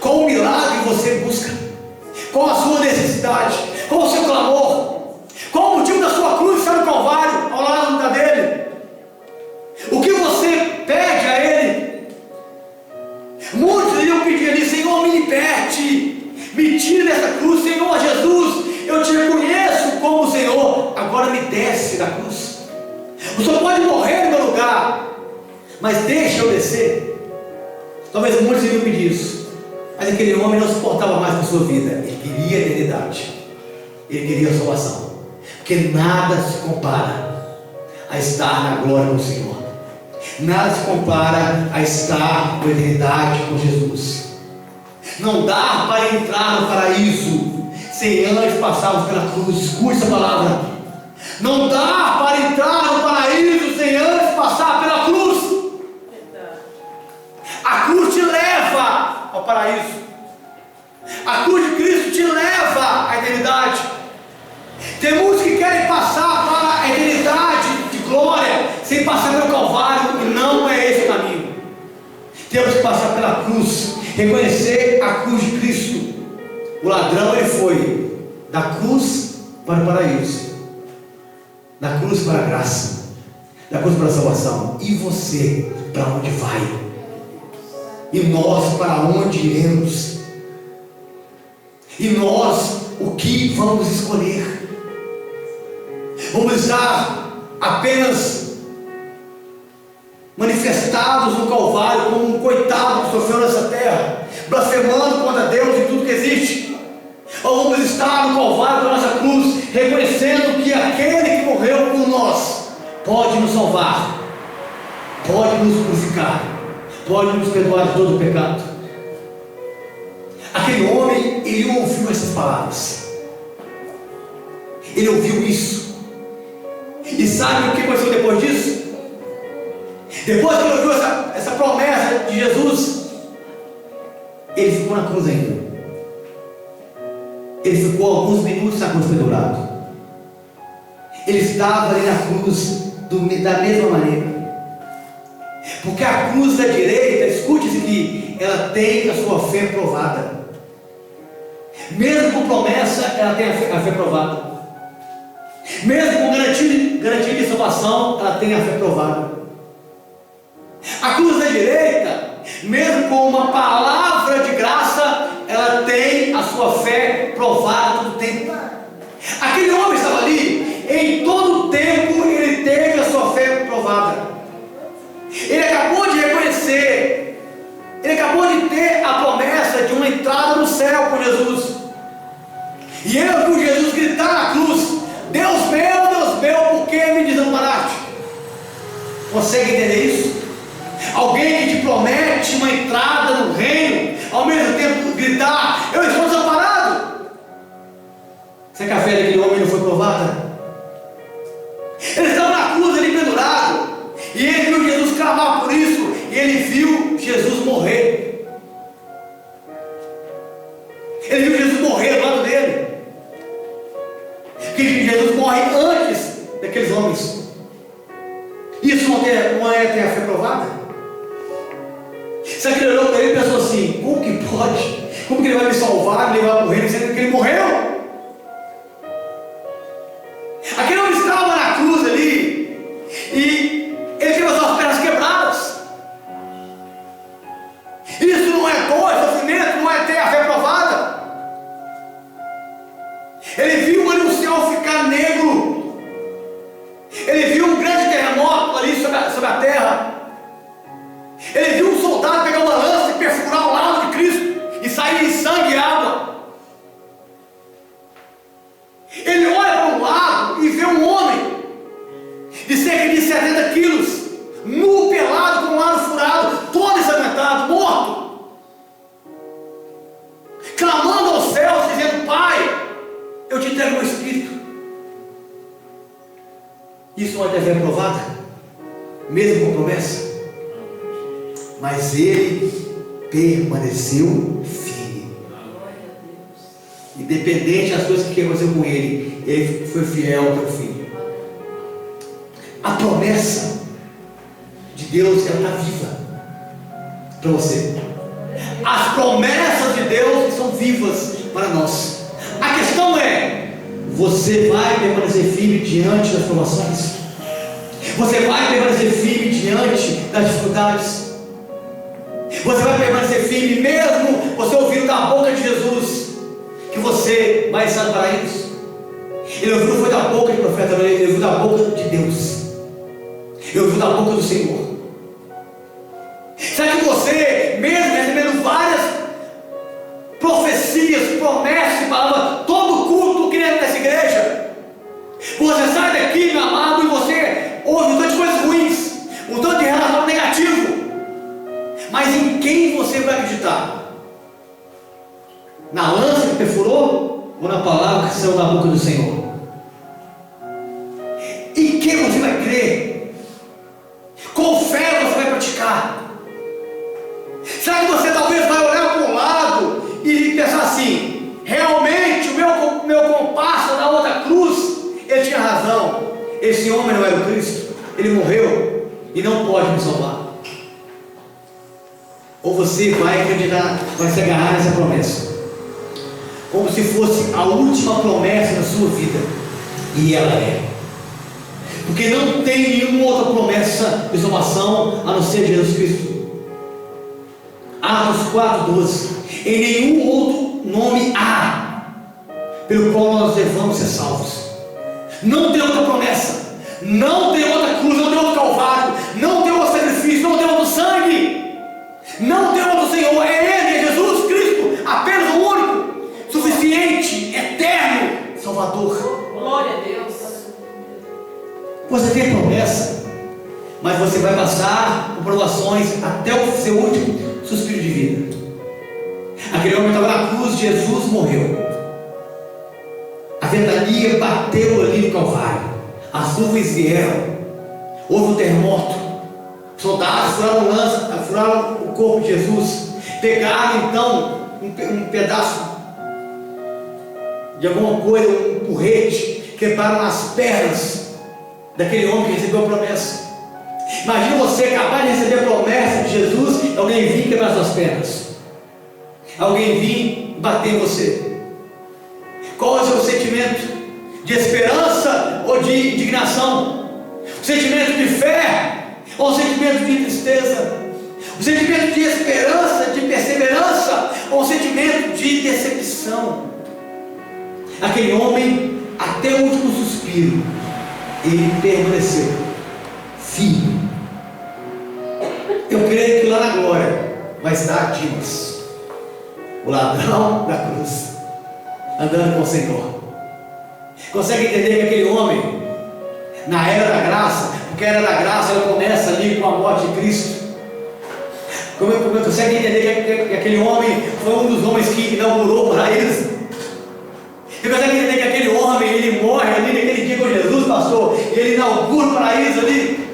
Qual o milagre você busca? Qual a sua necessidade? Qual o seu clamor? Qual o motivo da sua cruz estar no Calvário, ao lado dele? O que você pede a Ele? Muitos iriam pedir ali: Senhor, me liberte, me tire dessa cruz. Senhor Jesus, eu te reconheço como Senhor, agora me desce da cruz. O Senhor pode morrer no meu lugar, mas deixa eu descer. Talvez muitos iriam pedir isso, mas aquele homem não suportava mais com a sua vida. Ele queria a eternidade, ele queria a salvação, porque nada se compara a estar na glória do Senhor, nada se compara a estar com a eternidade com Jesus. Não dá para entrar no paraíso sem antes passarmos pela cruz. Escute essa palavra. Não dá para entrar no paraíso sem antes passar pela cruz. A cruz te leva ao paraíso. A cruz de Cristo te leva à eternidade. Tem muitos que querem passar para a eternidade de glória sem passar pelo Calvário, e não é esse o caminho. Temos que passar pela cruz, reconhecer a cruz de Cristo. O ladrão, ele foi da cruz para o paraíso, da cruz para a graça, da cruz para a salvação. E você, para onde vai? E nós, para onde iremos? E nós, o que vamos escolher? Vamos estar apenas manifestados no Calvário como um coitado que sofreu nessa terra, blasfemando contra Deus e tudo que existe? Ou vamos estar no Calvário com a nossa cruz, reconhecendo que aquele que morreu por nós pode nos salvar, pode nos purificar, pode nos perdoar de todo o pecado? Aquele homem, ele ouviu essas palavras, ele ouviu isso. E sabe o que aconteceu depois disso? Depois que ele ouviu essa promessa de Jesus, ele ficou na cruz ainda. Ele ficou alguns minutos na cruz pendurado. Ele estava ali na cruz da mesma maneira. Porque a cruz da direita, escute-se aqui, ela tem a sua fé provada. Mesmo com promessa, ela tem a fé provada. Mesmo com garantia de salvação, ela tem a fé provada. A cruz da direita, mesmo com uma palavra de graça, ela tem a sua fé provada todo o tempo. Aquele homem estava ali, em todo o tempo ele teve a sua fé provada. Ele acabou de reconhecer, ele acabou de ter a promessa de uma entrada no céu com Jesus. E ele ouviu Jesus gritar na cruz: Deus meu, por que me desamparaste? Consegue entender isso? Alguém que te promete uma entrada no reino, ao mesmo tempo gritar: eu estou desamparado. Será que a fé daquele homem não foi provada? Ele estava na cruz ali pendurado, e ele viu Jesus clamar por isso, e ele viu Jesus morrer. Ele viu Jesus morrer ao lado dele. Que Jesus morre antes daqueles homens. Isso não é ter a fé provada? Sabe que ele olhou para ele e pensou assim: como que pode? Como que ele vai me salvar, me levar para o reino, sendo que ele morreu? Aquele homem estava na cruz ali, e ele teve as suas pernas quebradas. Isso não é dor, sofrimento, não é ter a fé provada. Ele viu ali o céu ficar negro. Ele viu um grande terremoto ali sobre a terra. Ele viu um soldado pegar uma lança e perfurar o lado de Cristo e sair em sangue e água. Ele olha para um lado e vê um homem de cerca de 70 quilos, nu, pelado, com o lado furado, todo ensanguentado, morto, clamando aos céus, dizendo: Pai, eu te entrego o meu espírito. Isso não é fé provada, mesmo com promessa. Mas ele permaneceu firme. Independente das coisas que aconteceram com ele, ele foi fiel até o fim. A promessa de Deus, ela está viva para você. As promessas de Deus são vivas para nós. A questão é: você vai permanecer firme diante das provações? Você vai permanecer firme diante das dificuldades? Você vai permanecer firme mesmo você ouvindo da boca de Jesus que você vai estar no paraíso? Ele ouviu, foi da boca de profeta, ele ouviu da boca de Deus, ele ouviu da boca do Senhor. Será que você, mesmo recebendo várias profecias, promessas e palavras, todo culto que dentro dessa igreja, você sai daqui, meu amado, e você ouve um tanto de coisas ruins, um tanto de relacionamento negativo, mas em quem você vai acreditar? Na lança que perfurou ou na palavra? que saiu da boca do Senhor? Em quem você vai crer? Qual fé você vai praticar? Será que você talvez vai olhar para um lado e pensar assim: realmente o meu compasso na outra cruz, ele tinha razão, esse homem não era o Cristo, ele morreu e não pode me salvar? Ou você vai acreditar, vai se agarrar nessa promessa, como se fosse a última promessa da sua vida, e ela é, porque não tem nenhuma outra promessa de salvação a não ser Jesus Cristo. Atos 4:12: em nenhum outro nome há pelo qual nós devamos ser salvos. Não tem outra promessa, não tem outra cruz, não tem outro calvário, não tem outro sacrifício, não tem outro sangue, não tem outro Senhor. É Ele, é Jesus Cristo, apenas o único, suficiente, eterno Salvador. Glória a Deus. Você tem promessa, mas você vai passar por provações até o seu último suspiro de vida. Aquele homem estava na cruz, Jesus morreu. A ventania bateu ali no Calvário, as nuvens vieram, houve um terremoto, soldados furaram lança, furaram o corpo de Jesus, pegaram então um pedaço de alguma coisa, um porrete, quebraram as pernas daquele homem que recebeu a promessa. Imagina você acabar de receber a promessa de Jesus e alguém vir quebrar suas pernas, alguém vir bater em você. Qual é o seu sentimento? De esperança ou de indignação? O sentimento de fé ou o sentimento de tristeza? O sentimento de esperança, de perseverança ou o sentimento de decepção? Aquele homem, até o último suspiro, ele permaneceu firme. Eu creio que lá na glória vai estar Dimas, o ladrão da cruz, andando com o Senhor. Consegue entender que aquele homem, na era da graça, porque a era da graça ela começa ali com a morte de Cristo, consegue entender que aquele homem foi um dos homens que inaugurou o paraíso? Você consegue entender que aquele homem, ele morre ali naquele dia com Jesus, pastor, e ele inaugura o paraíso ali?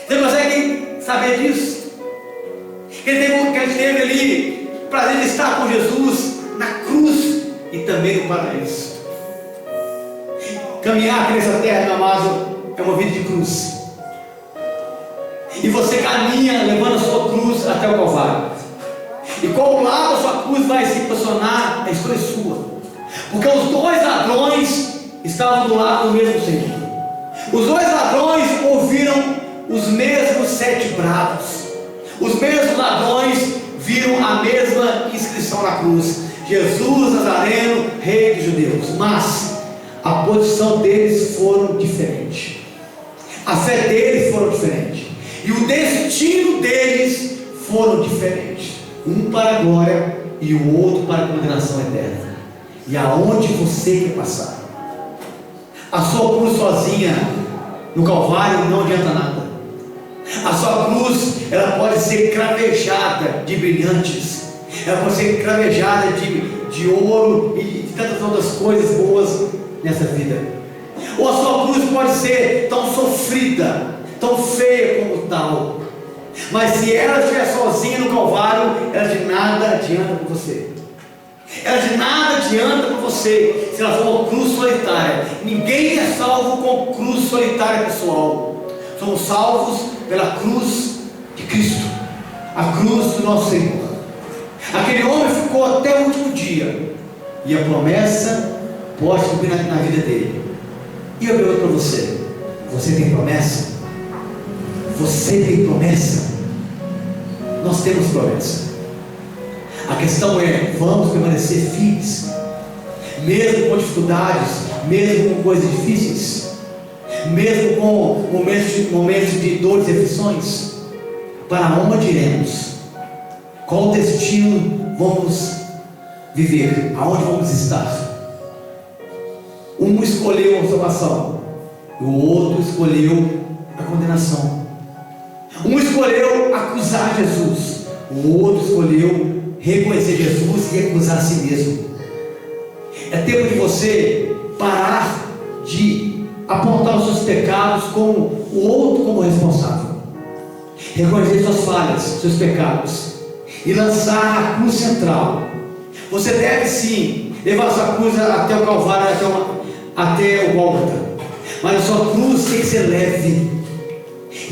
Você consegue saber disso? Que ele teve ali o prazer de estar com Jesus na cruz e também no paraíso. Caminhar aqui nessa terra, meu amado, é uma vida de cruz. E você caminha levando a sua cruz até o Calvário. E qual lado a sua cruz vai se posicionar, a escolha é sua. Porque os dois ladrões estavam do lado do mesmo Senhor. Os dois ladrões ouviram os mesmos 7 bravos. Os mesmos ladrões viram a mesma inscrição na cruz: Jesus Nazareno, Rei dos Judeus. Mas a posição deles foram diferente, a fé deles foram diferente, e o destino deles foram diferentes. Um para a glória e o outro para a condenação eterna. E aonde você quer passar? A sua cruz sozinha no Calvário não adianta nada. A sua cruz, ela pode ser cravejada de brilhantes, ela pode ser cravejada de ouro e de tantas outras coisas boas nessa vida. Ou a sua cruz pode ser tão sofrida, tão feia como tal, mas se ela estiver sozinha no Calvário, ela de nada adianta para você. Ela de nada adianta para você se ela for uma cruz solitária. Ninguém é salvo com cruz solitária, pessoal. Somos salvos pela cruz de Cristo, a cruz do nosso Senhor. Aquele homem ficou até o último dia, e a promessa pode cumprir na vida dele. E eu pergunto para você: você tem promessa? Você tem promessa? Nós temos promessa. A questão é: vamos permanecer firmes, mesmo com dificuldades, mesmo com coisas difíceis, mesmo com momentos de dores e aflições? Para onde iremos? Qual destino vamos viver? Aonde vamos estar? Um escolheu a salvação, o outro escolheu a condenação. Um escolheu acusar Jesus, o outro escolheu reconhecer Jesus e acusar a si mesmo. É tempo de você parar de apontar os seus pecados como o outro como responsável. Reconhecer suas falhas, seus pecados e lançar a cruz central. Você deve sim levar sua cruz até o Calvário, até o Gólgota, mas a sua cruz tem que ser leve.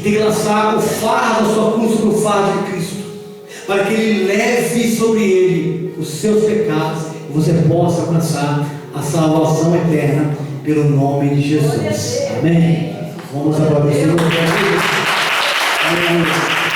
Tem que lançar o fardo da sua cruz sobre o fardo de Cristo, para que Ele leve sobre Ele os seus pecados e você possa alcançar a salvação eterna pelo nome de Jesus. Amém? Vamos agora ao Senhor. Amém.